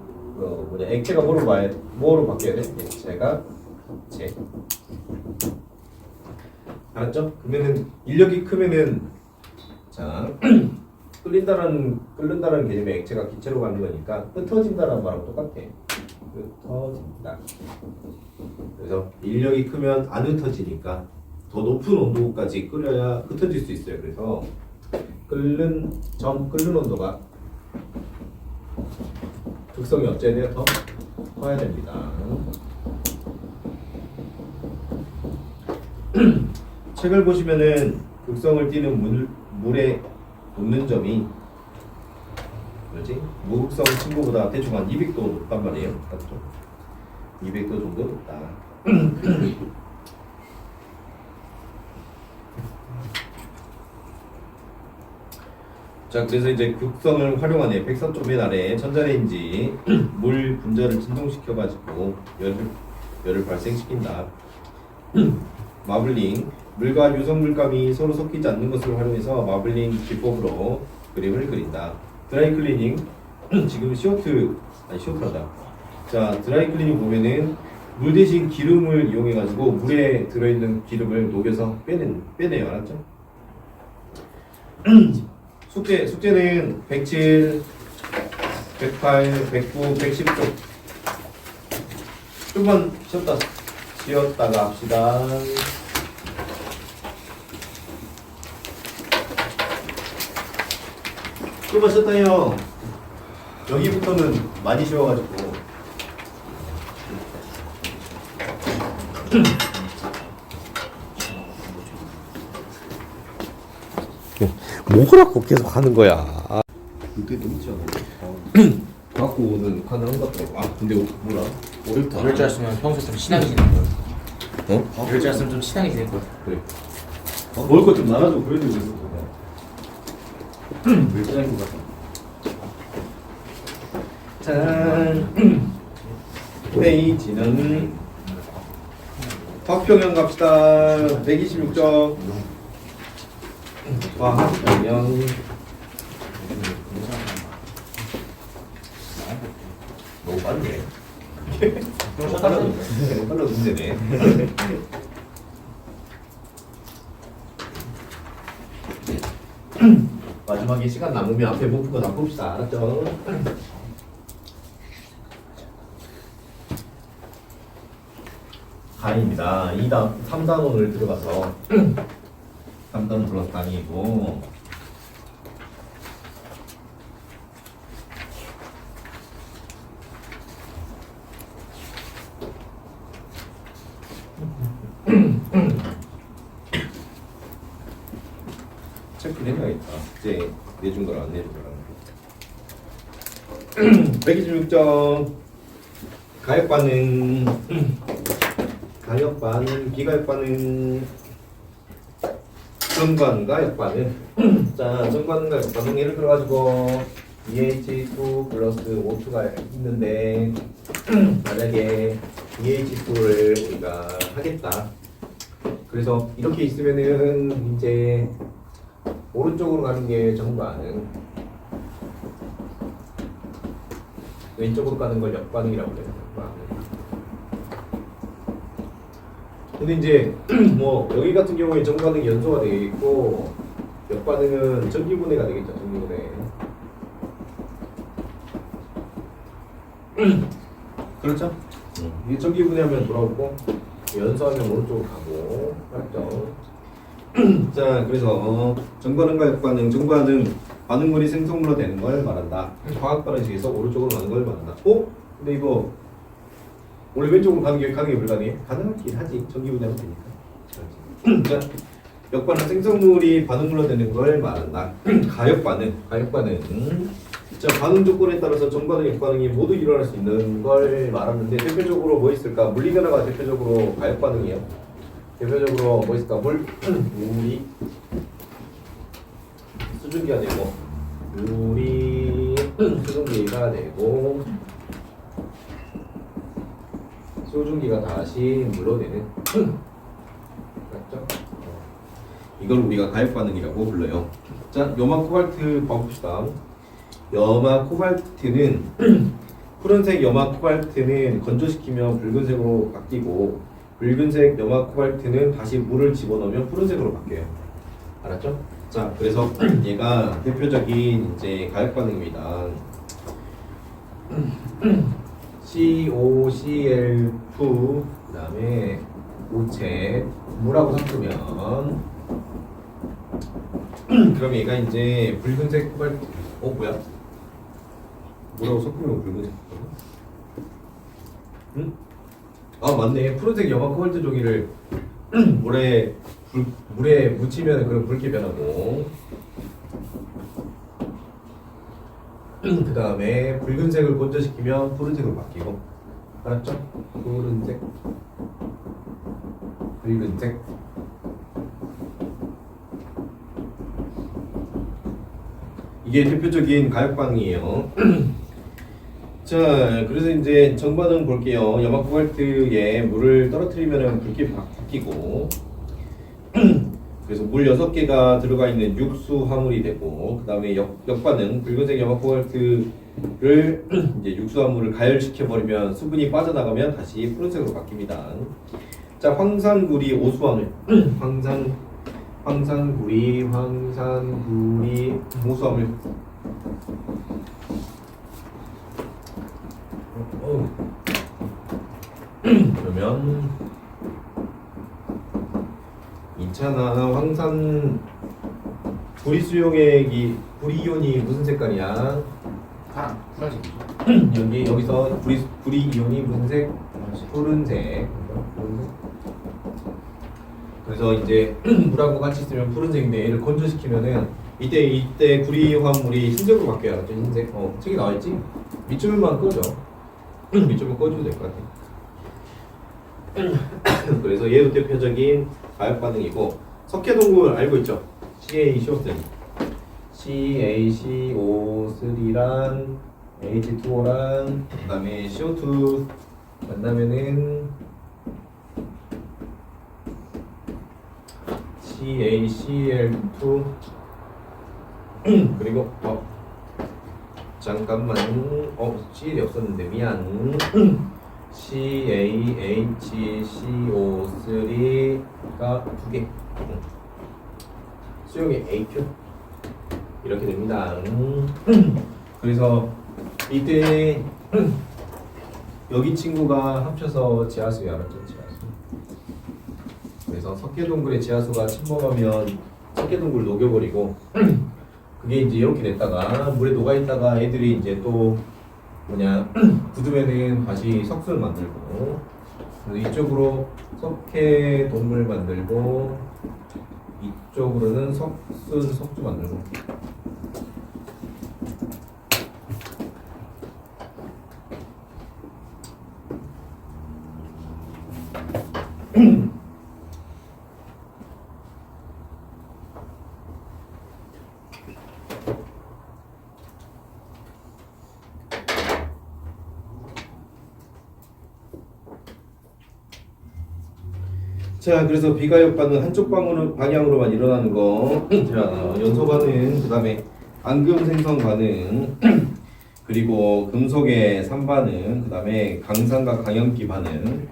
액체가 뭐로 바뀌어야 돼? 액체가 재. 알았죠? 그러면은 인력이 크면은 자 끓는다는 개념의 액체가 기체로 가는 거니까 흩어진다는 말하고 똑같아. 흩어진다. 그래서 인력이 크면 안 흩어지니까 더 높은 온도까지 끓여야 흩어질 수 있어요. 그래서 끓는 온도가 극성이 어째야 돼요? 더 커야 됩니다. 책을 보시면은 극성을 띠는 물에 놓는 점이 뭐지? 무극성 친구보다 대충 한 200도 높단 말이에요. 맞죠? 200도 정도 높다. 자, 그래서 이제 극성을 활용한 백선 조면 아래 전자레인지 물 분자를 진동시켜 가지고 열을 발생시킨다. 마블링, 물과 유성물감이 서로 섞이지 않는 것을 활용해서 마블링 기법으로 그림을 그린다. 드라이클리닝, 지금 쇼트하다. 자, 드라이클리닝 보면은 물 대신 기름을 이용해 가지고 물에 들어있는 기름을 녹여서 빼내요. 알았죠? 숙제는 107, 108, 109, 110쪽. 좀만 쉬었다가 합시다. 좀만 쉬었다요. 여기부터는 많이 쉬어가지고. 뭐라고 계속 하는 거야. 그게 너무 지않아. 갖고 오는 가능한 것 같더라고. 아 근데 뭐라? 어렵다. 이럴 줄 알았으면 평소에 좀 친하게 지낼 거야. 이럴 줄 알았으면 좀 친하게 지낼 거야. 그래. 먹을 것 좀 나눠주고 그래도 있어. 왜 짜는 것 같아? 짠. 페이지는 화평형 갑시다. 126쪽. 화평형. 너무 빠르네. 빨라도 문제네. 마지막에 시간 남으면 앞에 못 푸고 다 풉시다. 알았죠? 강의입니다. 3단원을 들어가서 3단원 플러스 강의이고 체크를 해야겠다. 이제 내준 거랑 안 내준 거랑 126점 가역 반응 비가역 반응 정관과 역반응 자 정관과 역반응 예를 들어가지고 EH2 플러스 O2가 있는데 만약에 EH2를 우리가 하겠다. 그래서 이렇게 있으면은 이제 오른쪽으로 가는 게 정반응, 왼쪽으로 가는 걸 역반응이라고 해요. 역반응. 근데 이제 뭐 여기 같은 경우에 정반응이 연소가 되겠고 역반응은 전기분해가 되겠죠. 전기분해. 그렇죠? 이게 전기분해하면 돌아오고 연소하면 오른쪽으로 가고 맞죠? 자, 그래서 정반응과 역반응, 정반응 반응물이 생성물로 되는 걸 말한다. 화학 반응식에서 오른쪽으로 가는 걸 말한다. 근데 이거 원래 왼쪽으로 가는 게 불가능해? 가능하긴 하지. 전기분해하면 되니까. 자, 역반응 생성물이 반응물로 되는 걸 말한다. 가역반응. 자, 반응 조건에 따라서 정반응, 역반응이 모두 일어날 수 있는 걸 말하는데 대표적으로 뭐 있을까? 물리변화가 대표적으로 가역반응이에요. 대표적으로 뭐 있을까? 물이 수증기가 되고 물이 수증기가 되고 수증기가 다시 물로 되는 맞죠? 이걸 우리가 가역 반응이라고 불러요. 자, 염화 코발트 봐봅시다. 염화 코발트는 푸른색 염화 코발트는 건조시키면 붉은색으로 바뀌고 붉은색 염화 코발트는 다시 물을 집어넣으면 푸른색으로 바뀌어요. 알았죠? 자, 그래서 얘가 대표적인 이제 가역 반응입니다. COCl2 그다음에 우체 물하고 섞으면 그럼 얘가 이제 붉은색 코발트 뭐야? 물하고 섞으면 붉은색 응? 아 맞네. 푸른색 염화 코발트 종이를 물에 묻히면 그런 붉게 변하고 그 다음에 붉은색을 건조시키면 푸른색으로 바뀌고 알았죠? 푸른색 붉은색 이게 대표적인 가역 반응이에요. 자, 그래서 이제 정반응 볼게요. 염화 코발트에 물을 떨어뜨리면 붉게 바뀌고 그래서 물 6개가 들어가 있는 육수 화물이 되고 그 다음에 역반응 붉은색 염화 코발트를 이제 육수 화물을 가열시켜 버리면 수분이 빠져나가면 다시 푸른색으로 바뀝니다. 자, 황산구리 오수화물 황산구리 오수화물 그러면 있잖아 황산 구리 수용액이 구리 이온이 무슨 색깔이야? 파랑 푸른색이죠. 여기서 구리 이온이 무슨 색? 푸른색. 그래서 이제 물하고 같이 쓰면 푸른색인데 얘를 건조시키면은 이때 구리 화물이 흰색으로 바뀌어요. 알았죠? 흰색. 책에 나와 있지? 밑줄만 꺼줘. 밑줄만 꺼줘도 될 것 같아. 그래서 얘도 대표적인 가역 반응이고 석회동굴 알고 있죠? CaCO3 CaCO3랑 H2O랑 그 다음에 CO2 만나면은 CaCl2 그리고 잠깐만 CL이 없었는데 미안 CaHCO3가 2개 수용의 AQ 이렇게 됩니다. 그래서 이때 여기 친구가 합쳐서 지하수에 알았죠? 지하수. 그래서 석회동굴의 지하수가 침범하면 석회동굴 녹여버리고 그게 이제 이렇게 됐다가 물에 녹아있다가 애들이 이제 또 굳으면은 다시 석순을 만들고 그래서 이쪽으로 석회동굴 만들고 이쪽으로는 석순, 석주 만들고 자, 그래서 비가역 반응 한쪽 방향으로만 일어나는 거. 자, 연소 반응, 그 다음에 앙금 생성 반응, 그리고 금속의 산반응, 그 다음에 강산과 강염기 반응.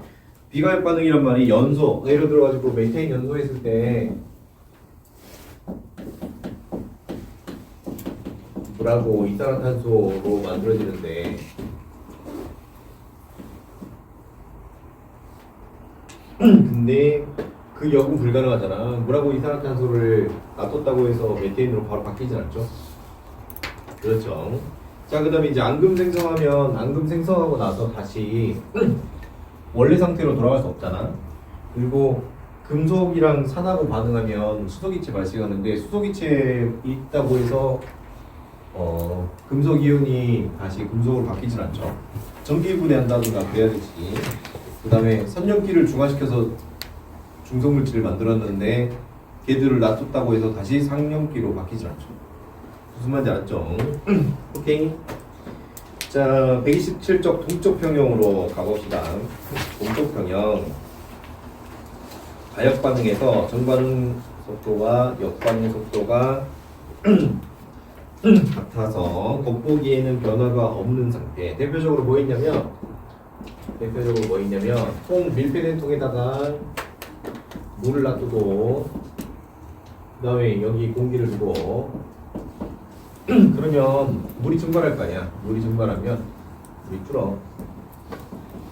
비가역 반응이란 말이 연소, 예를 들어가지고 메테인 연소했을 때 물하고 이산화탄소로 만들어지는데 근데 그 역은 불가능하잖아. 물하고 이산화탄소를 놔뒀다고 해서 메테인으로 바로 바뀌지 않죠? 그렇죠. 자, 그 다음에 이제 앙금 생성하면 앙금 생성하고 나서 다시 원래 상태로 돌아갈 수 없잖아. 그리고 금속이랑 산하고 반응하면 수소기체 발생하는데 수소기체 있다고 해서 금속 이온이 다시 금속으로 바뀌진 않죠. 전기 분해한다든가 그래야 되지. 그 다음에 선염기를 중화시켜서 중성물질을 만들었는데 걔들을 놔뒀다고 해서 다시 상염기로 바뀌지 않죠. 무슨 말인지 알았죠? 오케이. 자, 127쪽 동쪽 평형으로 가봅시다. 동쪽 평형. 가역 반응에서 전반응 속도와 역반응 속도가 같아서 겉보기에는 변화가 없는 상태. 대표적으로 뭐 있냐면 밀폐된 통에다가 물을 놔두고 그 다음에 여기 공기를 두고 그러면 물이 증발할 거 아니야. 물이 증발하면 물이 줄어.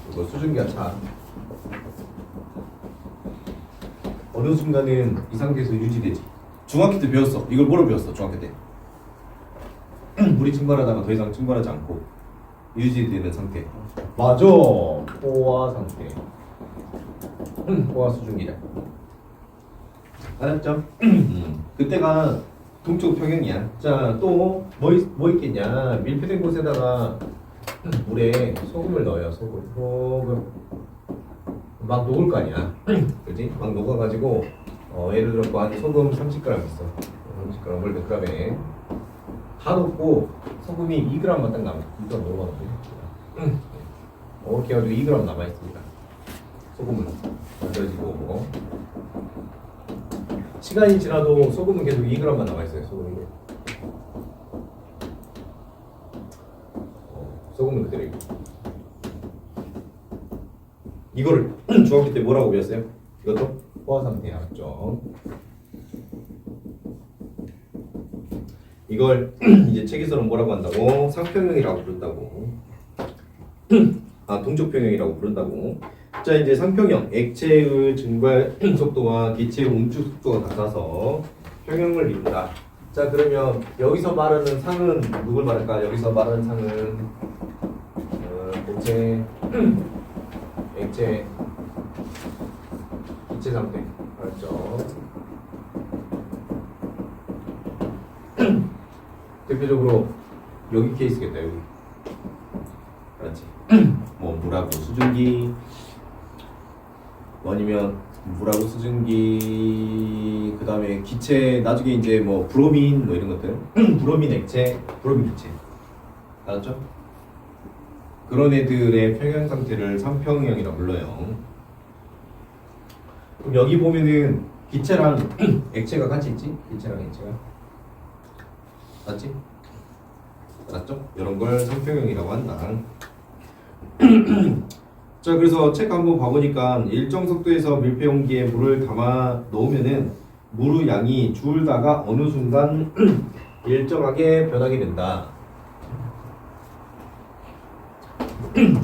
그리고 수증기가 차. 어느 순간은 이 상태에서 유지되지. 중학교 때 배웠어. 이걸 뭐로 배웠어? 중학교 때. 물이 증발하다가 더 이상 증발하지 않고 유지되는 상태. 맞아. 포화 상태. 포화 수증기를. 알았죠? 그때가 동쪽 평형이야. 자, 또 뭐 있겠냐? 밀폐된 곳에다가 물에 소금을 넣어요. 소금. 막 녹을 거 아니야. 그지? 막 녹아가지고 예를 들어 한 소금 30g 있어. 30g을 100g에 다 녹고 소금이 2g만 딱 남아. 2g 너무 많은데. 이렇게 해가지고 2g 남아 있습니다. 소금은 만들어지고 시간이 지나도 소금은 계속 2g만 남아 있어요. 소금은 그대로 있고. 이거를 중학교 때 뭐라고 배웠어요? 이것도 포화 상태 알았죠? 이걸 이제 책에서는 뭐라고 한다고? 상평형이라고 부른다고. 동쪽 평형이라고 부른다고. 자, 이제 상평형, 액체의 증발 속도와 기체의 움축 속도가 같아서 평형을 이룬다. 자, 그러면 여기서 말하는 상은 누굴 말할까? 여기서 말하는 상은 액체, 기체 상태. 알았죠? 대표적으로 여기 케이스겠다. 여기. 알았지? 뭐 물하고 수증기, 아니면 물하고 수증기, 그 다음에 기체, 나중에 이제 뭐 브로민 뭐 이런 것들, 브로민 액체, 브로민 기체. 알았죠? 그런 애들의 평형 상태를 삼평형이라고 불러요. 그럼 여기 보면은 기체랑 액체가 같이 있지? 기체랑 액체가. 맞지? 알았죠? 이런 걸 삼평형이라고 한다. 자, 그래서 책 한번 봐보니까 일정 속도에서 밀폐 용기에 물을 담아 놓으면은 물의 양이 줄다가 어느 순간 일정하게 변하게 된다.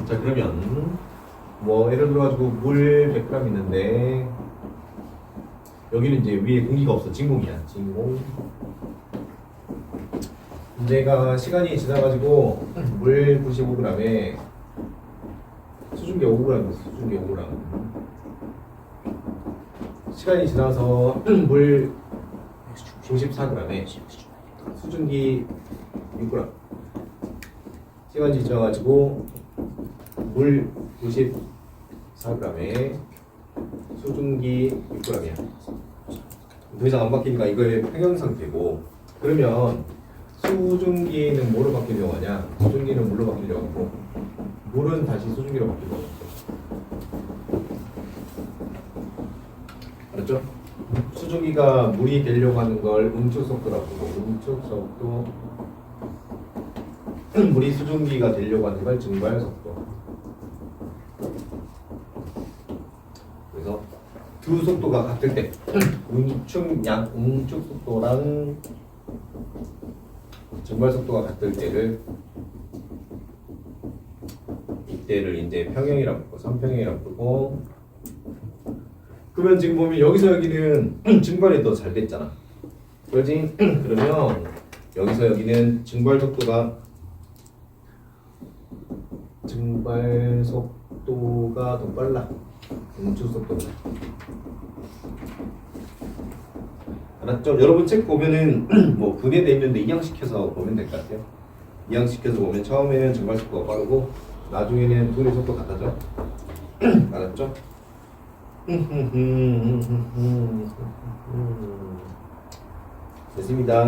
자, 그러면 뭐 예를 들어가지고 물 100g 있는데 여기는 이제 위에 공기가 없어. 진공이야. 진공. 내가 시간이 지나가지고 물 95g에 수증기 5g 있어. 수증기 5g. 시간이 지나서 물 94g에 수증기 6g. 시간이 지나가지고 물 94g에 수증기 6g이야. 더 이상 안 바뀌니까 이거의 평형 상태고. 그러면 수증기는 뭐로 바뀌려고 하냐? 수증기는 물로 바뀌려고 하고 물은 다시 수증기로 바뀌려고 하고. 알았죠? 수증기가 물이 되려고 하는 걸 움축속도라고 부르고, 움축속도, 물이 수증기가 되려고 하는 걸 증발속도. 그래서 두 속도가 같을 때 움축 속도랑 증발 속도가 같을 때를 이때를 이제 평형이라고 부르고 삼평형이라고 부르고. 그러면 지금 보면 여기서 여기는 증발이 더 잘 됐잖아. 그렇지? 그러면 여기서 여기는 증발 속도가 더 빨라. 움축 속도가. 알았죠? 여러분 책 보면은 뭐 분해돼 있는데 이항시켜서 보면 될 것 같아요. 이항시켜서 보면 처음에는 증발 속도가 빠르고 나중에는 분해 속도 같아져. 알았죠? 됐습니다.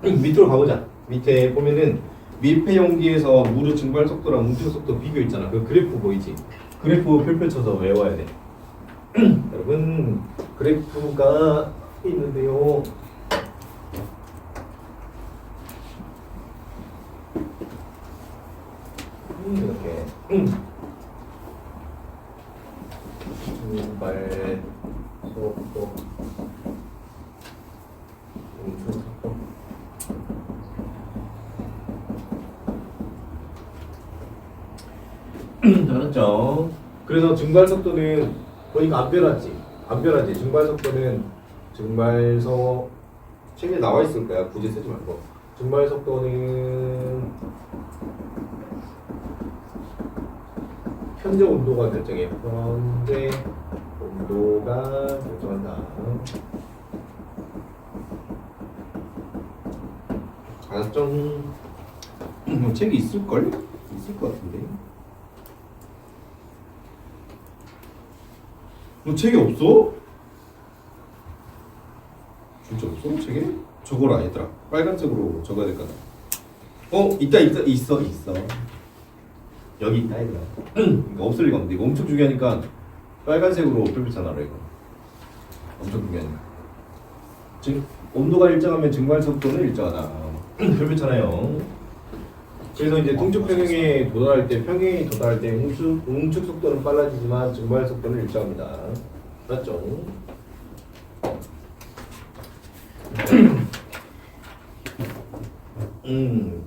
밑으로 가보자. 밑에 보면은 밀폐 용기에서 물의 증발 속도랑 움축 속도 비교 있잖아. 그 그래프 보이지? 그래프 펼쳐서 외워야 돼. 여러분 그래프가 있는데요. 이렇게 증발 속도, 움축 속도. 알았죠? 그래서 증발 속도는 보니까 안 변하지. 증발 속도는 증발소 책에 나와 있을 거야. 굳이 쓰지 말고. 증발 속도는 현재 온도가 결정해. 현재 온도. 정도가 결정한다. 알았죠? 책이 있을걸? 있을 것 같은데. 책이 없어? 진짜 없어? 책에? 적어라 얘들아. 빨간색으로 적어야 될 것 같아. 있어. 여기 있다 얘들아. 이거 없을 리가 없는데 이거 엄청 중요하니까 빨간색으로 표시하라 이거. 엄청 중요하니까. 즉 온도가 일정하면 증발 속도는 일정하다. 표시잖아요. 그래서 이제 동쪽 평행에 도달할 때 응축 속도는 빨라지지만 증발 속도는 일정합니다. 맞죠?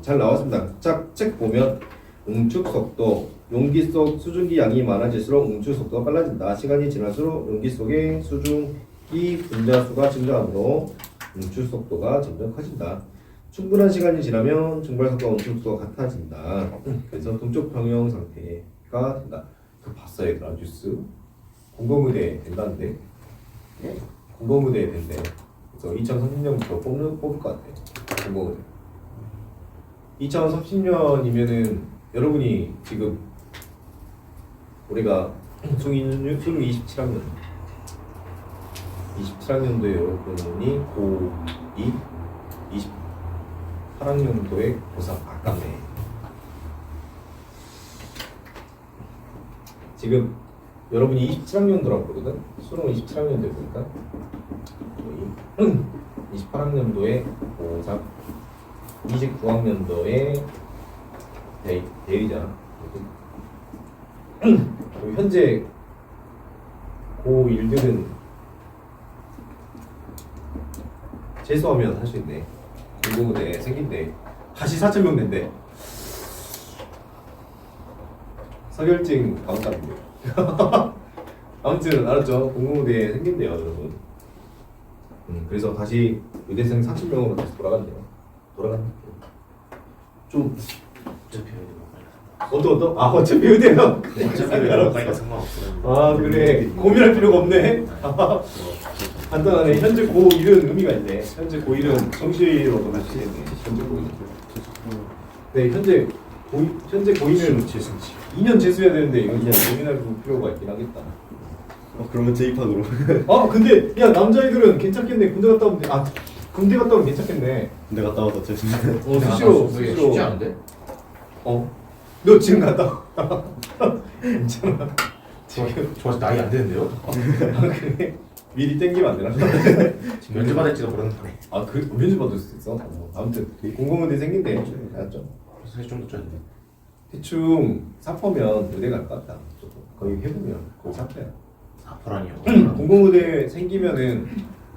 잘 나왔습니다. 책 보면 응축 속도, 용기 속 수증기 양이 많아질수록 응축 속도가 빨라진다. 시간이 지날수록 용기 속의 수증기 분자 수가 증가하므로 응축 속도가 점점 커진다. 충분한 시간이 지나면 증발 속도와 응축 속도가 같아진다. 그래서 동쪽 평형 상태가 된다. 그 봤어요, 얘들아 뉴스? 공공의대 된다는데? 공공의대 된대. 그래서 2030년부터 뽑을 것 같아. 공공의대. 2030년이면은 여러분이 지금 우리가 수능 27학년 27학년도에 여러분이 고2 28학년도에 고3 아깝네. 지금 여러분이 27학년도라고 그러거든. 수능은 27학년도에 보니까 28학년도에 고3 29학년도에 대리잖아. 현재 고1들은 재수하면 할 수 있네. 공공의대 생긴대. 다시 4,000명 낸대. 서결증 가운데인데. 아무튼 알았죠? 공공의대 생긴대요, 여러분. 그래서 다시 의대생 30명으로 다시 돌아간대요. 좀 어차피 의대요. 빨리 상관없어요. 아 그래 고민할 필요가 없네. 간단하네. 현재 고1은 의미가 있네. 현재 고1은 정시로도 갈 수 있네. 현재 고1. 네 현재 고2는 2년 재수해야 되는데 이건 그냥 고민할 필요가 있긴 하겠다. 그러면 재입학으로. 근데 야 남자애들은 괜찮겠네. 군대 갔다 오면 괜찮겠네. 군대 갔다 와서 재수. 수시로 쉽지 않은데? 너 지금 갔다 와. 괜찮아. 저 아직 나이 안 되는데요? 그래? 미리 땡기면 안 되나? 지금 면접 받을지도 모르는데. 면접 받을 수 있어? 아무튼 공공의대 생긴대. 알았죠? 사실 좀더 쪄야 돼. 대충 사퍼면 의대 갈 것 같다. 거의 해보면 거의 사퍼야. 사포라니요. 공공의대 생기면은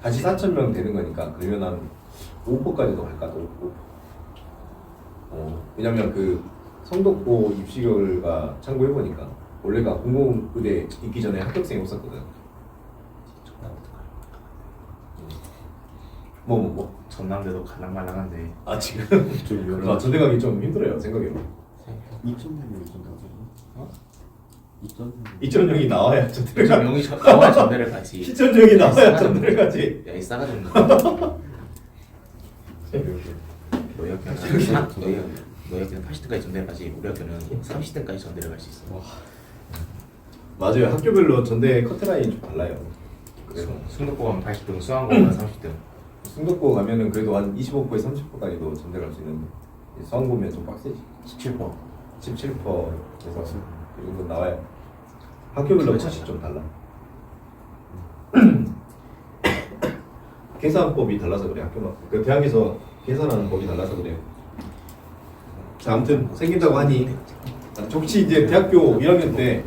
다시 4,000명 되는 거니까 그러면 한 5%까지도 갈까? 5%. 왜냐면 그 성덕고 입시 결과 참고해보니까 원래가 공공의대 있기 전에 합격생이 없었거든. 뭐? 전남대도 갈랑말랑한데. 지금 좀 위험해. 전대 가기 좀 힘들어요 생각해보면. 2,000명이 좀 나오잖아. 2,000명이 나와야 전대를 가. 명이 나와야 전대를 가지. 7,000명이 나와야 전대를 가지. 야이 싸가지 없는. 너희 학교는 80등까지 전대를 가지. 우리 학교는 30등까지 전대를 갈 수 있어. 맞아요. 학교별로 전대 커트라인이 좀 달라요. 그래서 승덕고 가면 80등, 수항고 가면 30등. 승덕고 가면은 그래도 한 25%에 30%까지도 전대 갈 수 있는데 수학 보면 좀 빡세지. 17%. 17%에서 그 정도 나와요. 학교별로 컷이 좀 달라. 계산법이 달라서 그래. 학교마다 그 대학에서 계산하는 법이 달라서 그래요. 자, 아무튼 생긴다고 하니 혹시 이제 대학교 1학년 때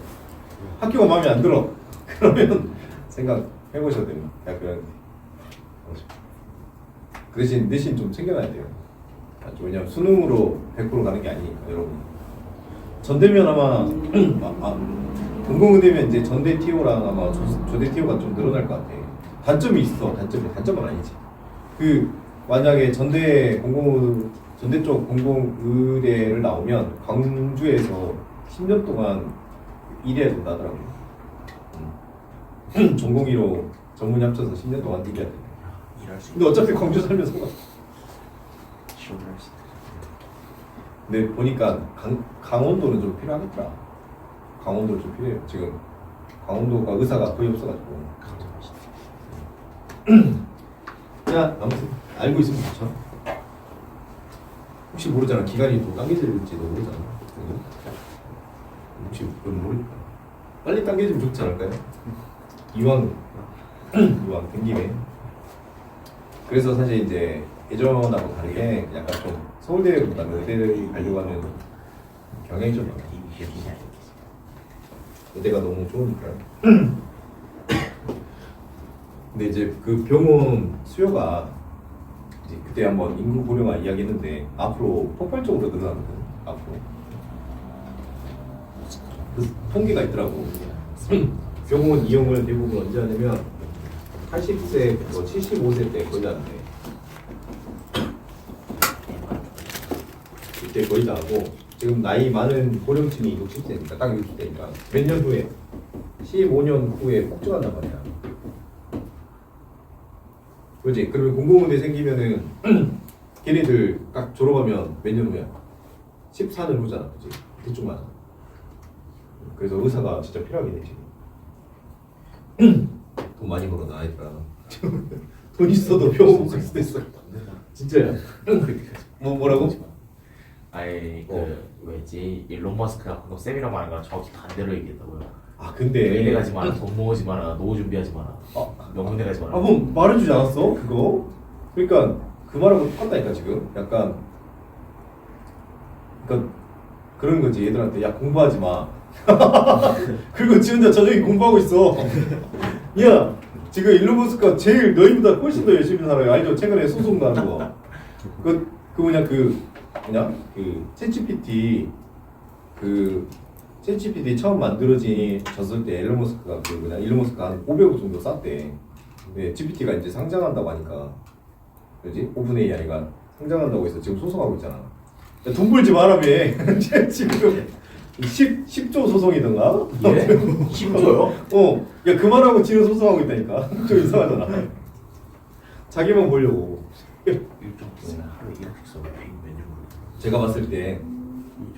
학교가 마음에 안 들어 그러면 생각해보셔도 됩니다. 대학교 1학년 때. 그 대신 좀 챙겨놔야 돼요. 왜냐면 수능으로 100% 가는 게 아니니까 여러분. 전대면 아마 공공의대면 이제 전대 TO랑 아마 조대 TO가 좀 늘어날 것 같아. 단점이 있어. 단점은 아니지. 그 만약에 전대 쪽 공공의대를 나오면 광주에서 10년 동안 일해야 된다 하더라고요. 전공의로 전문이 합쳐서 10년 동안 뛰겨야 돼. 일할 수 근데 어차피 광주 살면 상관. 시원할 수 있다. 근데 보니까 강원도는 좀 필요하겠다. 강원도 좀 필요해요. 지금 강원도가 의사가 거의 없어가지고. 야 아무튼 알고 있으면 좋죠. 혹시 모르잖아. 기간이 또 당겨질지도 모르잖아. 혹시 모르 빨리 당겨지면 좋지 않을까요? 이왕 된 김에. 그래서 사실 이제 예전하고 다르게 약간 좀 서울대보다는 의대를 가려고 하는 경향이 좀 많아요. 의대가 너무 좋으니까요. 근데 이제 그 병원 수요가 이제 그때 한번 인구 고령화 이야기했는데 앞으로 폭발적으로 늘어나거든. 앞으로 그 통계가 있더라고. 병원 이용을 대부분 언제 하냐면 80세부터 75세 때 거의 다 하는데 그때 거의 다 하고 지금 나이 많은 고령층이 60세니까 딱 60세니까 몇 년 후에 15년 후에 폭증한단 말이야. 그렇지? 그러면 공공의대 생기면은 걔네들 딱 졸업하면 몇 년 후야? 14년 후잖아, 그렇지? 대충 맞아. 그래서 의사가 진짜 필요하게 돼 지금. 돈 많이 벌어 나이더라. 돈 있어도 병원 못 갈 수도 있어. 진짜야. 뭐라고? 아예 그 왜지 일론 머스크가 방금 쌤이랑 말한 거랑 정확히 반대로 얘기했다고요. 아 근데 의대 가지 마라, 돈 모으지 마라, 노후 준비하지 마라, 명문대 가지 마라. 뭐 말해주지 않았어? 그거? 그러니까 그 말하고 똑같다니까 지금. 약간 그러니까 그런 거지. 얘들한테 야 공부하지 마. 그리고 지 혼자 저녁에 공부하고 있어. 야 지금 일론 머스크가 제일 너희보다 훨씬 더 열심히 살아요. 알죠? 최근에 소송 나는 거. 그 뭐냐 그 챗GPT 챗GPT 처음 만들어졌을 때 일론 머스크가 일론 머스크가 한 500억 정도 쌌대. 근데 GPT가 이제 상장한다고 하니까 그지? 오픈AI 아이가 상장한다고 해서 지금 소송하고 있잖아. 야, 돈 벌지 말라며. 지금 10조 소송이던가? 예? 10조요? 야 그만하고 지금 소송하고 있다니까. 좀 이상하잖아. 자기만 보려고. 하루에 1억씩 써도 100몇 년 걸려. 제가 봤을 때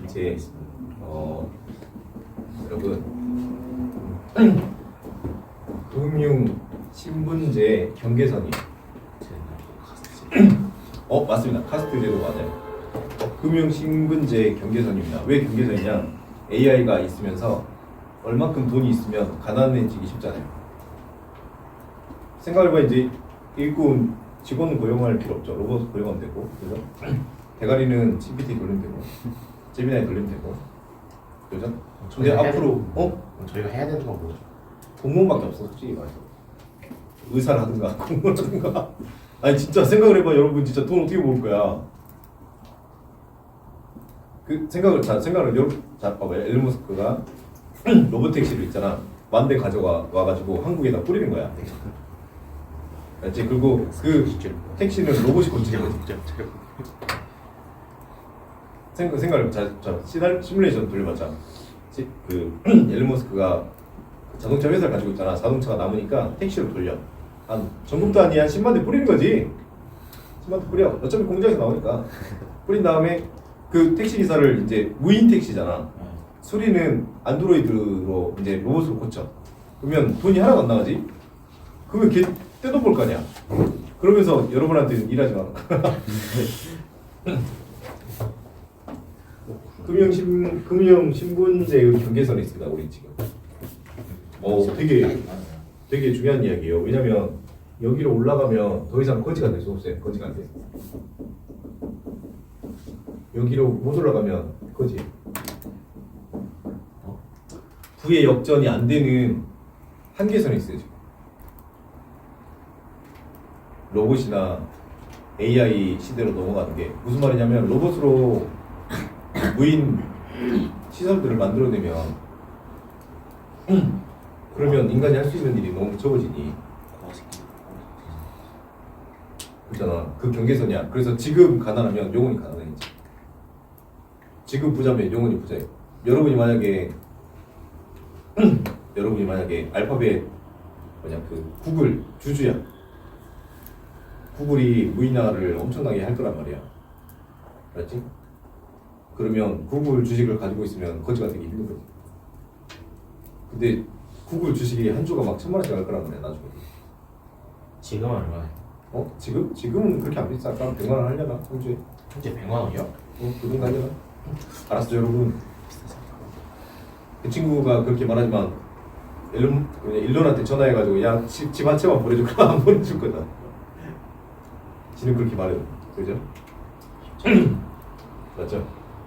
이제 여러분 금융 신분제 경계선이 맞습니다. 카스트제도 맞아요. 금융 신분제 경계선입니다. 왜 경계선이냐? AI가 있으면서 얼마큼 돈이 있으면 가난해지기 쉽잖아요. 생각해봐. 이제 일꾼 직원은 고용할 필요 없죠. 로봇 고용하면 되고, 그죠? 대가리는 GPT 돌리면 되고, 제미나이 돌리면 되고, 그죠? 근데 앞으로 저희가 해야 되는 건 뭐죠? 공무원밖에 없어, 솔직히 말해서. 의사를 하든가 공무원을 하든가. 아니 진짜 생각을 해봐. 여러분 진짜 돈 어떻게 모을 거야? 그 생각을 봐봐. 일론 머스크가 로봇 택시를 있잖아. 10,000대 가져와가지고 한국에다 뿌리는 거야. 알지? 그리고 그 택시는 로봇이 고치는 거지. 생각을 시뮬레이션 돌려봤자. 그 일론 머스크가 자동차 회사를 가지고 있잖아. 자동차가 남으니까 택시로 돌려. 한 전국 단위 한 10만 대 뿌리는 거지. 10만 대 뿌려. 어차피 공장에서 나오니까. 뿌린 다음에 그 택시 기사를 이제 무인 택시잖아. 수리는 안드로이드로 이제 로봇으로 고쳐. 그러면 돈이 하나도 안 나가지. 그러면 걔 떼돈 벌 거 아니야. 그러면서 여러분한테는 일하지 마. 금융 신분제의 경계선에 있습니다. 우리 지금. 되게 중요한 이야기예요. 왜냐면 여기로 올라가면 더 이상 거지가 될 수 없어요. 거지가 안 돼. 여기로 못 올라가면 거지. 부의 역전이 안 되는 한계선이 있어요. 지금. 로봇이나 AI 시대로 넘어가는 게 무슨 말이냐면 로봇으로 무인 시설들을 만들어내면 그러면 인간이 할 수 있는 일이 너무 적어지니. 그렇잖아. 그 경계선이야. 그래서 지금 가난하면 영원히 가난해지지. 지금 부자면 영원히 부자예요. 여러분이 만약에 알파벳 뭐냐 그 구글 주주야. 구글이 무인화를 엄청나게 할 거란 말이야. 알았지? 그러면 구글 주식을 가지고 있으면 거지가 되기 힘든 거지. 근데 구글 주식이 한 주가 막 1,000만 원씩 갈 거란 말이야 나중에. 지금은 얼마나? 지금? 지금은 그렇게 안 비싸. 100만 원 하려나? 한 주에? 현재 100만 원이요? 그 정도 하려나? 알았어 여러분. 그 친구가 그렇게 말하지만 일론한테 전화해가지고 야 집 한 채만 보내줄 거야 안 보내줄 거다. 지는 그렇게 말해요. 그죠? 맞죠?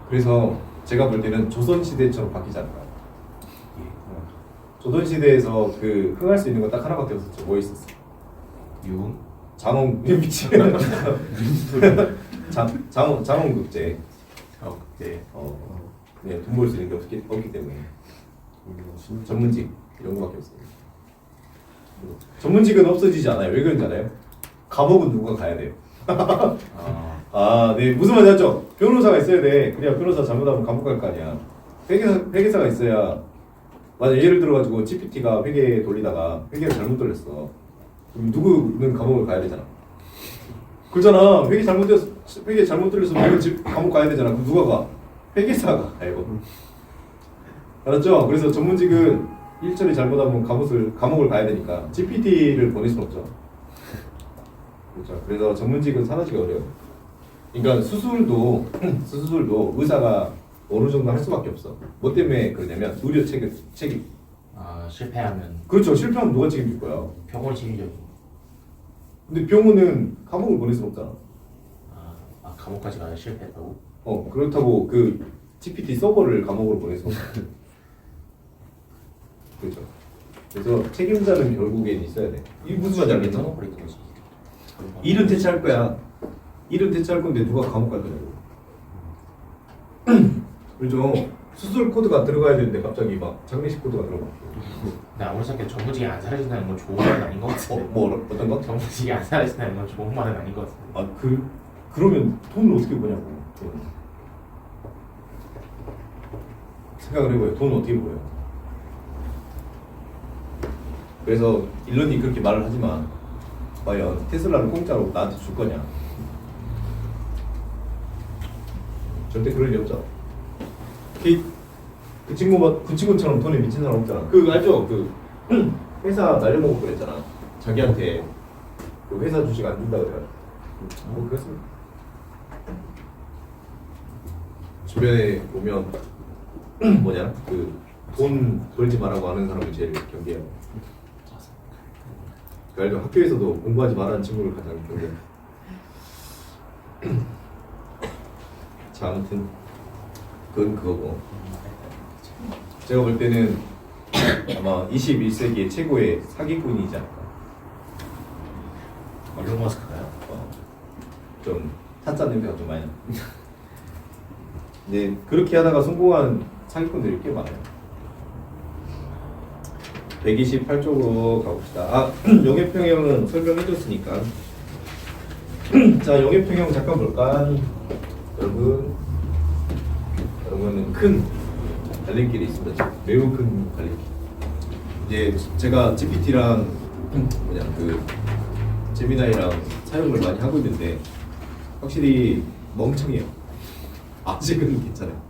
그래서 제가 볼 때는 조선시대처럼 바뀌지 않을까. 조선시대에서 그 흥할 수 있는 건 딱 하나밖에 없었죠. 뭐 있었어? 유? 장원 미치. 장원급제. 네. 그냥 돈 벌 수 있는 게 없기 때문에 전문직 이런 거밖에 없어요. 전문직은 없어지지 않아요. 왜 그런지 알아요? 감옥은 누가 가야 돼요. 네 무슨 말인지 알죠? 변호사가 있어야 돼. 그냥 변호사 잘못하면 감옥 갈 거 아니야. 회계사가 있어야. 맞아. 예를 들어가지고 GPT가 회계 돌리다가 회계를 잘못 돌렸어. 그럼 누구는 감옥을 가야 되잖아. 그렇잖아. 회계 잘못 돌렸으면 누구 감옥 가야 되잖아. 그럼 누가 가? 회계사가 가요. 알았죠? 그래서 전문직은 일처리 잘못하면 감옥을 가야 되니까 GPT를 보낼 수는 없죠. 그렇죠. 그래서 전문직은 사라지기 어려워요. 그러니까 수술도 의사가 어느 정도 할 수밖에 없어. 뭐 때문에 그러냐면 의료 책임. 실패하면 그렇죠. 실패하면 누가 책임질 거야. 병원이 책임져. 근데 병원은 감옥을 보낼 수 없잖아. 감옥까지 가야 실패했다고? 그렇다고 그 GPT 서버를 감옥으로 보낼 수 없어. 그렇죠. 그래서 책임자는 결국엔 있어야 돼. 이게 무슨 말인지 알겠나? 버리는 거지. 일은 대체할 거야. 일은 대체할 건데 누가 감옥 갈 거냐고. 그렇죠. 수술 코드가 들어가야 되는데 갑자기 막 장례식 코드가 들어가. 근데 아무리 생각해도 전문직이 안 사라진다는 건 좋은 말은 아닌 것 같은데. 어떤 거? 전문직이 안 사라진다는 건 좋은 말은 아닌 것 같은데. 그러면 돈을 어떻게 버냐고. 생각을 해봐요. 돈 어떻게 벌어요? 그래서 일론이 그렇게 말을 하지만 과연 테슬라를 공짜로 나한테 줄 거냐? 절대 그럴 리 없죠. 그 친구처럼 돈에 미친 사람 없잖아. 알죠? 회사 날려먹고 그랬잖아. 자기한테 그 회사 주식 안 준다 그래가지고. 뭐 그랬습니다. 주변에 보면 돈 벌지 말라고 하는 사람을 제일 경계해요. 그러니까 학교에서도 공부하지 말라는 친구를 가장 경계해요. 자, 아무튼 그건 그거고. 제가 볼 때는 아마 21세기의 최고의 사기꾼이지 않을까. 일론 머스크가요? 좀 타짜 냄새가 좀 많이 나. 네, 그렇게 하다가 성공한 사기꾼들이 꽤 많아요. 128쪽으로 가봅시다. 영해평형은 설명해줬으니까. 자, 영해평형 잠깐 볼까? 여러분은 큰 갈림길이 있습니다. 매우 큰 갈림길. 이제 제가 GPT랑 제미나이랑 사용을 많이 하고 있는데 확실히 멍청해요. 아직은 괜찮아요.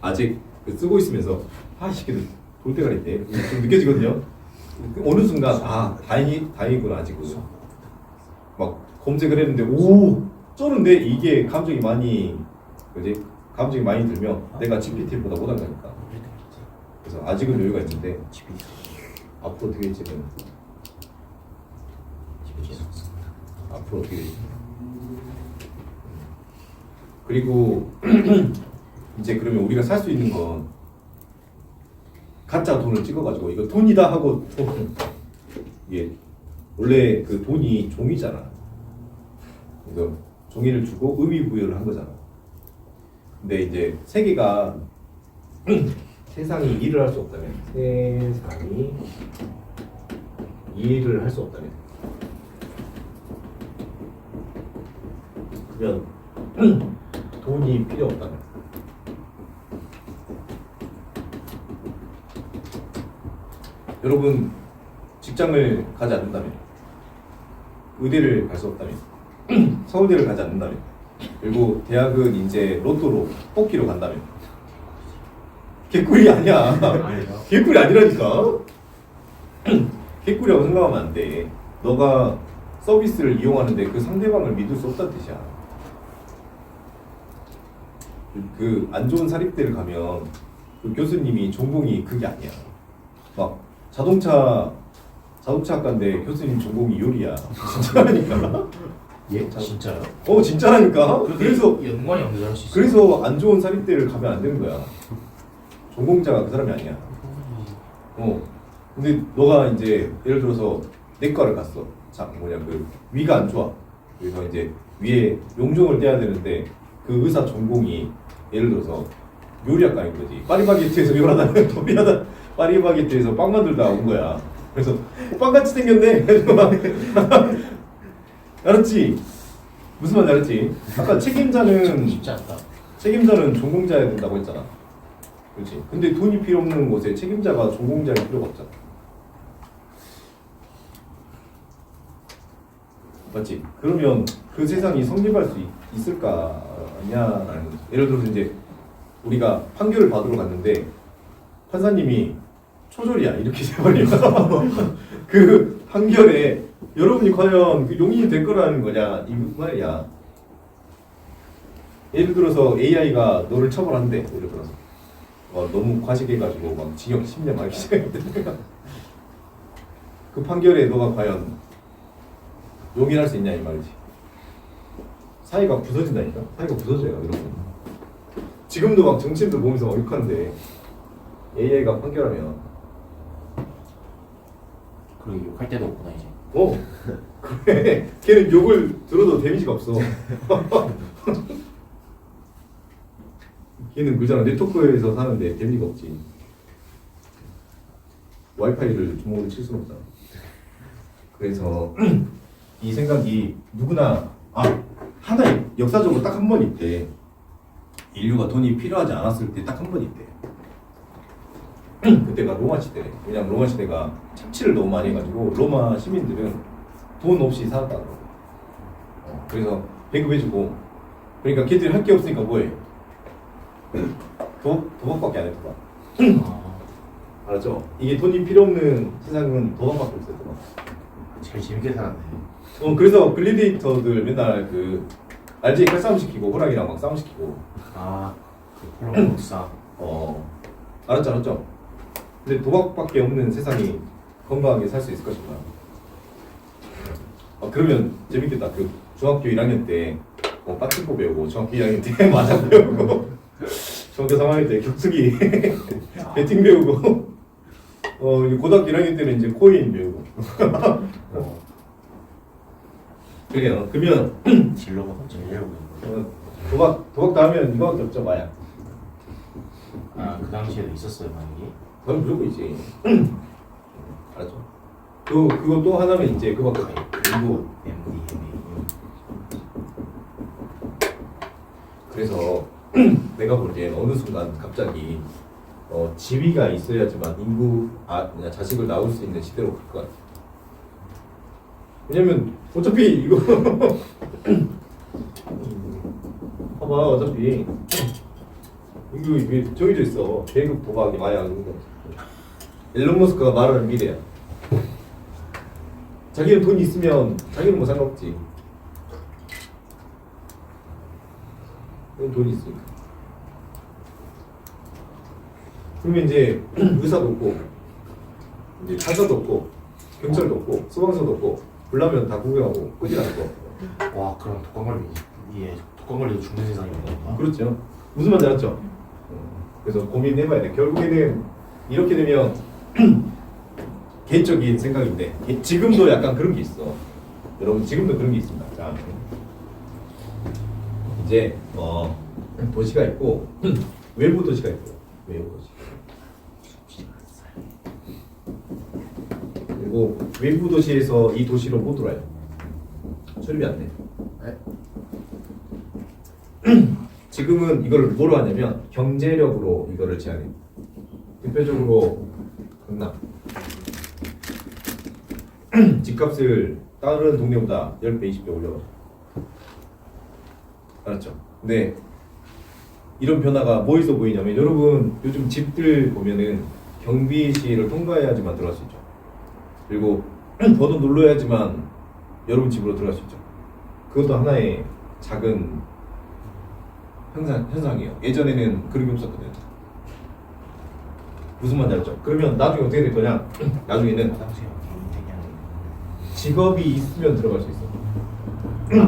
아직 쓰고 있으면서 이 새끼들 볼 때가 있대. 좀 느껴지거든요. 어느 순간 다행이구나 아직은. 막 검색을 했는데 쩌는데 이게 감정이 많이 들면 내가 GPT보다 못한다니까. 그래서 아직은 여유가 있는데 앞으로 어떻게 될지는 앞으로 어떻게 될지. 그리고 이제 그러면 우리가 살 수 있는 건 가짜 돈을 찍어가지고 이거 돈이다 하고 이게 원래 그 돈이 종이잖아. 그래서 종이를 주고 의미 부여를 한 거잖아. 근데 이제 세계가 세상이 일을 할 수 없다면 그러면 돈이 필요 없다면 여러분 직장을 가지 않는다면, 의대를 갈 수 없다면, 서울대를 가지 않는다면, 그리고 대학은 이제 로또로 뽑기로 간다면, 개꿀이 아니야. 아니요. 개꿀이 아니라니까. 개꿀이라고 생각하면 안 돼. 너가 서비스를 이용하는데 그 상대방을 믿을 수 없다는 뜻이야. 그 안 좋은 사립대를 가면 그 교수님이 전공이 그게 아니야. 막 자동차학과인데 교수님 전공이 요리야. 진짜라니까. 예? 진짜요? 진짜라니까. 그래서 연관이 없는 할수 있어요. 그래서 안 좋은 사립대를 가면 안 되는 거야. 전공자가 그 사람이 아니야. 근데 너가 이제 예를 들어서 내과를 갔어. 그 위가 안 좋아. 그래서 이제 위에 용종을 떼야 되는데 그 의사 전공이 예를 들어서 요리학과인 거지. 파리바게트에서 요리하다 파리바게트에서 빵 만들다 온 거야. 그래서 빵같이 생겼네. 알았지? 무슨 말인지 알았지? 아까 책임자는 쉽지 않다. 전공자여야 된다고 했잖아. 그렇지. 근데 돈이 필요 없는 곳에 책임자가 전공자일 필요가 없잖아. 맞지? 그러면 그 세상이 성립할 수 있을까? 아니야라는 거지. 예를 들어서 이제 우리가 판결을 받으러 갔는데 판사님이 초졸이야 이렇게 돼버리면 그 판결에 여러분이 과연 그 용인이 될 거라는 거냐 이 말이야. 예를 들어서 AI가 너를 처벌한대. 예를 들어서 너무 과식해가지고 막 징역 10년 막 이렇게 시작했대. 그 판결에 너가 과연 용인할 수 있냐 이 말이지. 사이가 부서진다니까. 사이가 부서져요 이러면. 지금도 막 정치인들 보면서 욕하는데 AI가 판결하면 그리고 욕할 데도 없구나 이제. 그래. 걔는 욕을 들어도 데미지가 없어. 걔는 그잖아. 네트워크에서 사는데 데미지가 없지. 와이파이를 주먹으로 칠 수는 없잖아. 그래서 이 생각이 누구나 하나의 역사적으로 딱 한 번 있대. 인류가 돈이 필요하지 않았을 때 딱 한 번 있대. 그때가 로마 시대래. 왜냐면 로마 시대가 착취를 너무 많이 해가지고 로마 시민들은 돈 없이 살았다고. 그래서 배급해주고. 그러니까 걔들이 할 게 없으니까 뭐해? 도박밖에 안 해. 도박. 알았죠? 이게 돈이 필요 없는 세상은 도박밖에 없어요. 도박. 제일 재밌게 살았네. 그래서 글래디에이터들 맨날 알지? 칼싸움 시키고 호랑이랑 막 싸움 시키고. 그 호랑 목사. 알았죠? 근데 도박밖에 없는 세상이 건강하게 살 수 있을 것인가? 그러면 재밌겠다. 그 중학교 1학년 때 빠트코 배우고 중학교 2학년 때 마장 배우고 중학교 3학년 때 격투기 배팅 배우고 고등학교 1학년 때는 이제 코인 배우고. 그래요. 그러면 진로가 갑자기 이러고 있는 도박 다 하면 이거밖에 없죠. 마약. 그 당시에도 있었어요 만약에. 그건 무조건 있지. 알았죠? 그거 또 하나면 이제 그거밖에 없어. 그리고 MDMA. 그래서 내가 볼 땐 어느 순간 갑자기 지위가 있어야지만 자식을 낳을 수 있는 시대로 갈 것 같아. 왜냐면 어차피 이거 봐봐. 어차피 이게 정해져 있어. 계급 도박이 마약 이런 거. 일론 머스크가 말하는 미래야. 자기는 돈이 있으면 자기는 뭐 상관없지. 돈이 있으니까. 그러면 이제 의사도 없고, 이제 판사도 없고, 경찰도 없고, 소방서도 없고, 불나면 다 구경하고 끄지라는 거. 와 그럼 독감 걸리도 죽는 세상인 건가? 그렇죠. 무슨 말인지 알았죠? 그래서 고민해봐야 돼. 결국에는 이렇게 되면 개인적인 생각인데 지금도 약간 그런 게 있어. 여러분 지금도 그런 게 있습니다. 자, 이제 도시가 있고 외부 도시가 있고 외부 도시. 그리고 외부 도시에서 이 도시로 못 들어와요. 출입이 안 돼. 지금은 이걸 뭐로 하냐면 경제력으로 이거를 제한해. 대표적으로 강남. 집값을 다른 동네보다 10배, 20배 올려가지고. 알았죠? 근데 이런 변화가 뭐에서 보이냐면 여러분 요즘 집들 보면은 경비실을 통과해야지만 들어갈 수 있죠. 그리고 번호 눌러야지만 여러분 집으로 들어갈 수 있죠. 그것도 하나의 작은 현상이에요. 예전에는 그런 게 없었거든. 무슨 말인지 알죠? 그러면 나중에 어떻게 될 거냐? 나중에는 화장실 직업이 있으면 들어갈 수 있어.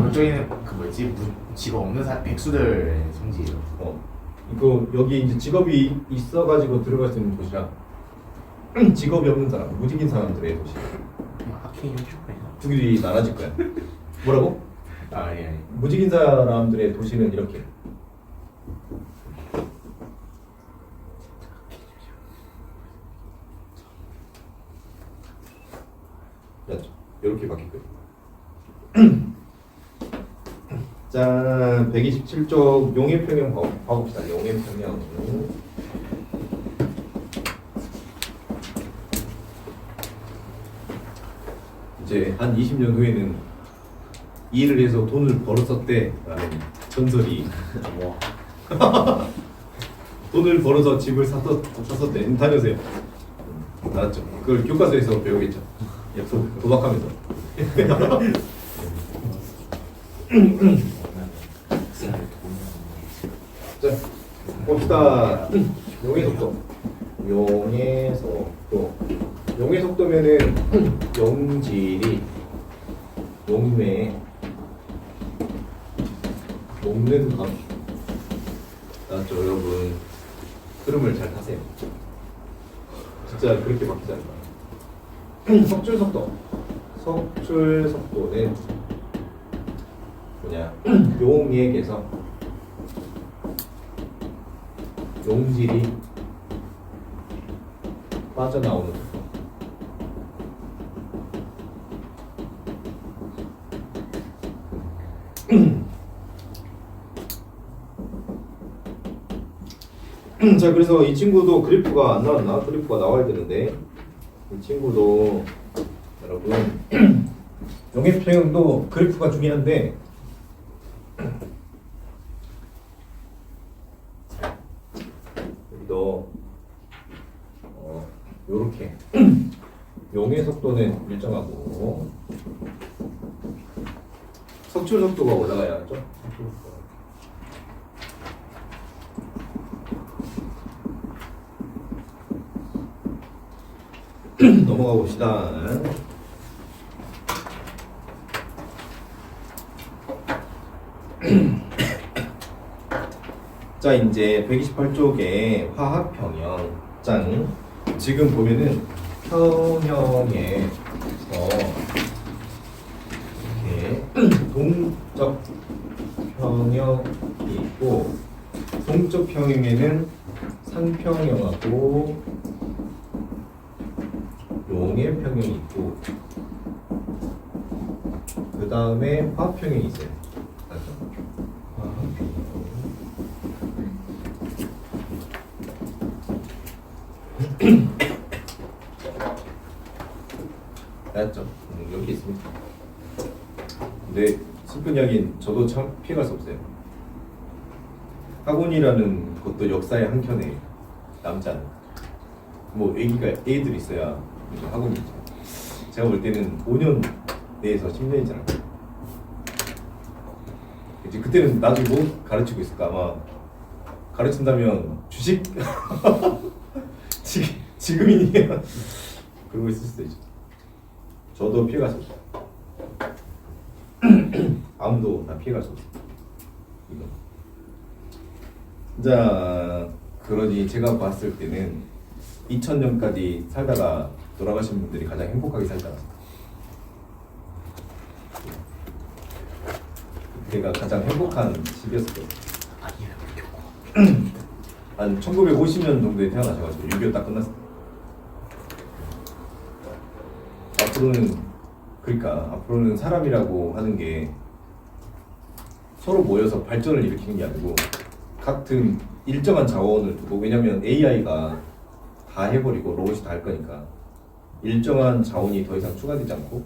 그쪽에는 그 뭐지 직업 없는 백수들의 성지예요. 이거 여기 이제 직업이 있어가지고 들어갈 수 있는 곳이라 직업이 없는 사람, 무직인 사람들의 도시. 아케인 슈퍼에서. 두 개이 나눠질 거야. 뭐라고? 아예. 무직인 사람들의 도시는 이렇게. 맞죠? 이렇게 바뀔 거예요. 자, 127쪽 용해평형 봐봅시다. 용해평형. 이제 한 20년 후에는 이 일을 해서 돈을 벌었었대 라는 전설이 돈을 벌어서 집을 샀었대. 다녀오세요. 알았죠? 그걸 교과서에서 배우겠죠. 도박하면서. 자, 봅시다. 용의 속도. 용의 속도. 용의 속도면은 용질이 용매 녹는 감. 알았죠, 여러분? 흐름을 잘 타세요. 진짜 그렇게 바뀌지 않나. 석출 속도. 석출 속도는 뭐냐? 용액에서 용질이 빠져나오는 속도. 자, 그래서 이 친구도 그래프가 안 나왔나? 그래프가 나와야 되는데 이 친구도 여러분 용해평형도 그래프가 중요한데 여기도 요렇게 용의 속도는 일정하고 석출 속도가 올라가야 하죠. 석출 속도가. 넘어가 봅시다. 자, 이제 128쪽에 화학 평형 짠. 지금 보면은 평형에서 이렇게 동적 평형이 있고 동적 평형에는 상평형하고 용의 평형이 있고 그 다음에 화평형이 있어요. 맞죠? 알았죠? 여기 있습니다. 근데 슬픈 이야기는 저도 참 피해갈 수 없어요. 학원이라는 것도 역사의 한 켠에 남지 않는. 뭐 애들 있어야 학원이 있죠. 제가 볼 때는 5년 내에서 10년이잖아요. 이제 그때는 나중에 뭐 가르치고 있을까? 아마 가르친다면 주식 지금이니까 그러고 있을 수도 있죠. 저도 피해갈 수 없어요. 아무도 다 피해갈 수 없어요. 이거. 자, 그러니 제가 봤을 때는 2000년까지 살다가 돌아가신 분들이 가장 행복하게 살지 않았을까. 그때가 가장 행복한 시기였을 거예요. 한 1950년 정도에 태어나셔가지고 6.25 딱 끝났을 때. 앞으로는 사람이라고 하는 게 서로 모여서 발전을 일으키는 게 아니고 같은 일정한 자원을 두고, 왜냐면 AI가 다 해버리고 로봇이 다 할 거니까 일정한 자원이 더 이상 추가되지 않고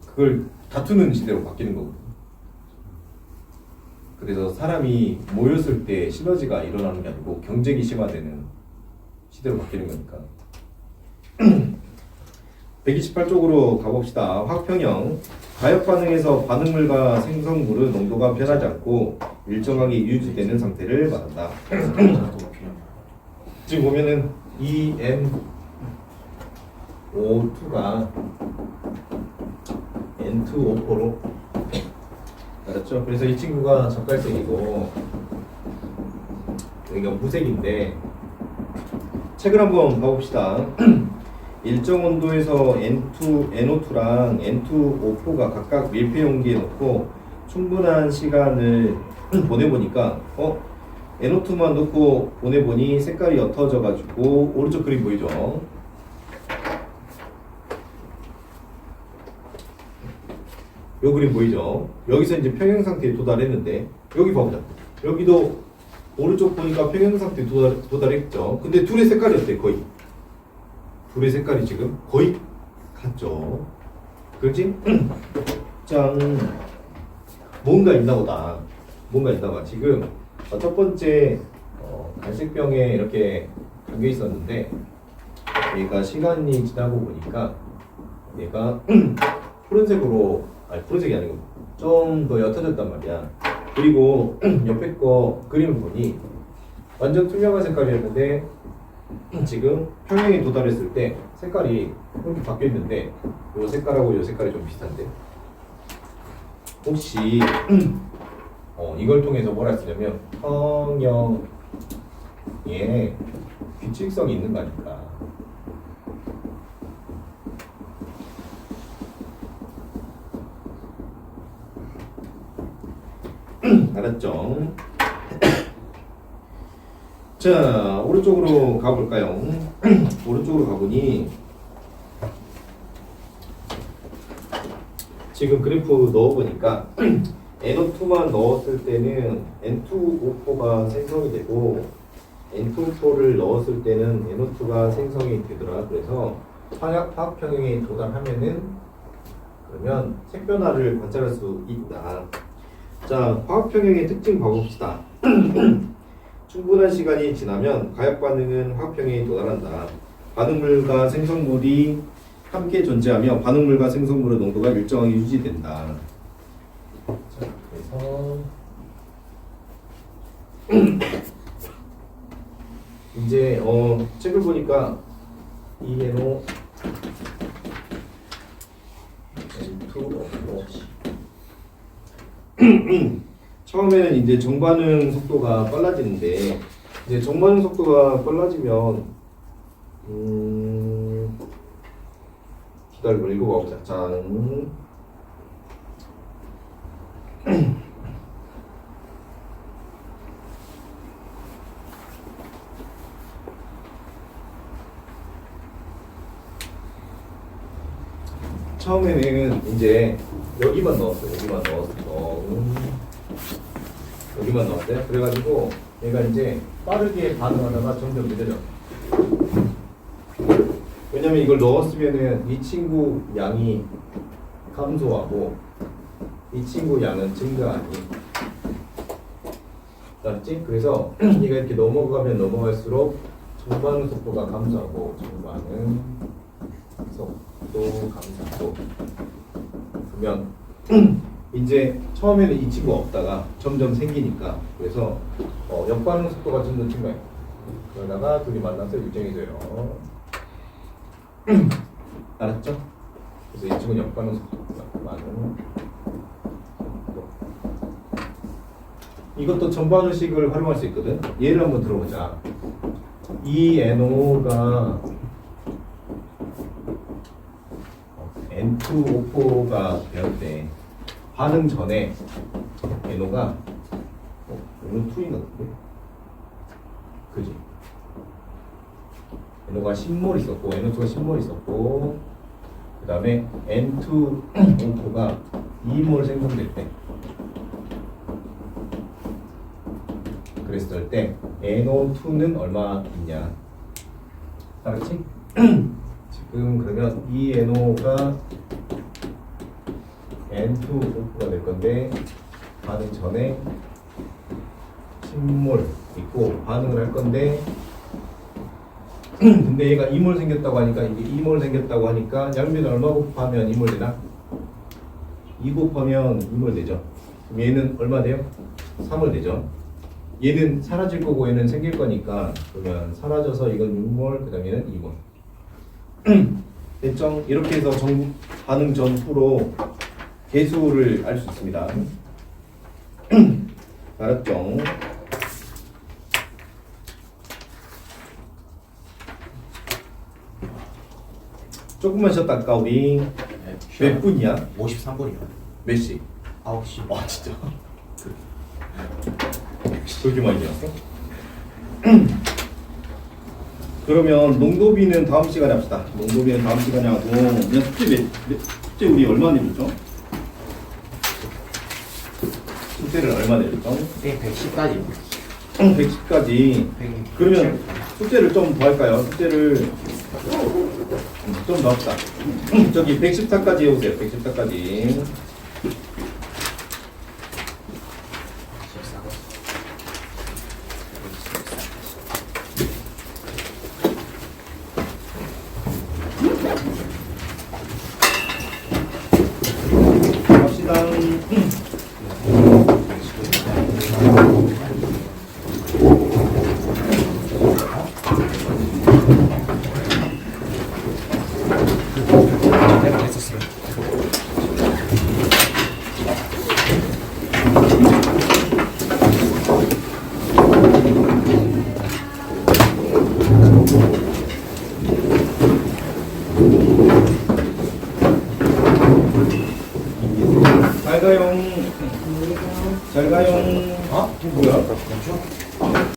그걸 다투는 시대로 바뀌는 거거든요. 그래서 사람이 모였을 때 시너지가 일어나는 게 아니고 경쟁이 심화되는 시대로 바뀌는 거니까. 128쪽으로 가봅시다. 화학평형. 가역 반응에서 반응물과 생성물의 농도가 변하지 않고 일정하게 유지되는 상태를 말한다. 지금 보면은 EnO2가 N2O4로 알았죠? 그래서 이 친구가 젓갈색이고 여기가 무색인데 책을 한번 봐봅시다. 일정 온도에서 NO2랑 N2O4가 각각 밀폐 용기에 넣고 충분한 시간을 보내보니까 NO2만 넣고 보내보니 색깔이 옅어져 가지고 오른쪽 그림 보이죠? 요 그림 보이죠? 여기서 이제 평형 상태에 도달했는데 여기 봐보자. 여기도 오른쪽 보니까 평형 상태에 도달했죠. 근데 둘의 색깔이 어때? 거의 둘의 색깔이 지금 거의 같죠. 그렇지? 짠. 뭔가 있나 보다. 뭔가 있나 봐. 지금 첫 번째 갈색병에 이렇게 담겨 있었는데 얘가 시간이 지나고 보니까 얘가 푸른색으로, 아니 푸른색이 아니고 좀 더 옅어졌단 말이야. 그리고 옆에 거 그림을 보니 완전 투명한 색깔이었는데 지금 평형에 도달했을 때 색깔이 이렇게 바뀌어 있는데 이 색깔하고 이 색깔이 좀 비슷한데 혹시 이걸 통해서 뭐라 쓰냐면 평형에 규칙성이 있는 거니까. 알았죠? 자, 오른쪽으로 가볼까요? 오른쪽으로 가보니 지금 그래프 넣어보니까 NO2만 넣었을 때는 N2O4가 생성이 되고 N2O4를 넣었을 때는 NO2가 생성이 되더라. 그래서 화학평형에 도달하면은 그러면 색 변화를 관찰할 수 있다. 자, 화학평형의 특징 봐봅시다. 충분한 시간이 지나면 가역 반응은 화학평형에 도달한다. 반응물과 생성물이 함께 존재하며 반응물과 생성물의 농도가 일정하게 유지된다. 자, 그래서 이제 책을 보니까 ENO N2O 처음에는 이제 정반응 속도가 빨라지는데 이제 정반응 속도가 빨라지면 기다리고 읽어보자. 짠. 처음에는 이제 여기만 넣었어요. 여기만 넣었어요. 그래가지고 얘가 이제 빠르게 반응하다가 점점 느려져. 왜냐면 이걸 넣었으면은 이 친구 양이 감소하고 이 친구 양은 증가하니. 알았지? 그래서 얘가 이렇게 넘어가면 넘어갈수록 정반응 속도가 감소하고 정반응 속도 감소하고 그러면 이제 처음에는 이 친구가 없다가 점점 생기니까 그래서 역반응 속도가 점점 증가해. 그러다가 둘이 만나서 일정해져요. 알았죠? 그래서 이 친구는 역반응 속도가 많은. 이것도 전반응식을 활용할 수 있거든. 예를 한번 들어보자. 이 NO가 N2O4가 되었대. 반응 전에 NO가 NO2인가 본데? 그지? NO가 10몰 있었고 NO2가 10몰 있었고 그 다음에 N2O4가 2몰 생성될 때 그랬을 때 NO2는 얼마 있냐? 알았지? 지금 그러면 이 NO가 N2O가 될 건데 반응 전에 10몰 있고 반응을 할 건데 근데 얘가 2몰 생겼다고 하니까 이게 2몰 생겼다고 하니까 양변 얼마 곱하면 2몰 되나? 2 곱하면 2몰 되죠. 그럼 얘는 얼마 돼요? 3몰 되죠. 얘는 사라질 거고 얘는 생길 거니까 그러면 사라져서 이건 6몰 그 다음에 얘는 2몰 됐죠? 이렇게 해서 반응 전후로 개수를 알 수 있습니다. 알았죠? 조금만 쉬었다 아까 우리 몇 분이야? 53분이요. 몇 시? 9시. 와 진짜 그렇게 많이 지났어? 그러면 농도비는 다음 시간에 합시다. 농도비는 다음 시간에 하고 그냥 숙제 우리 얼마 내줬죠? 숙제를 얼마 내줬죠? 110까지. 110까지. 그러면 숙제를 좀 더 할까요? 숙제를 좀 더 합시다. 저기 114까지 해오세요. 114까지. 내가 했었어요. 잘 가요. 잘 가요. 어? 뭐야?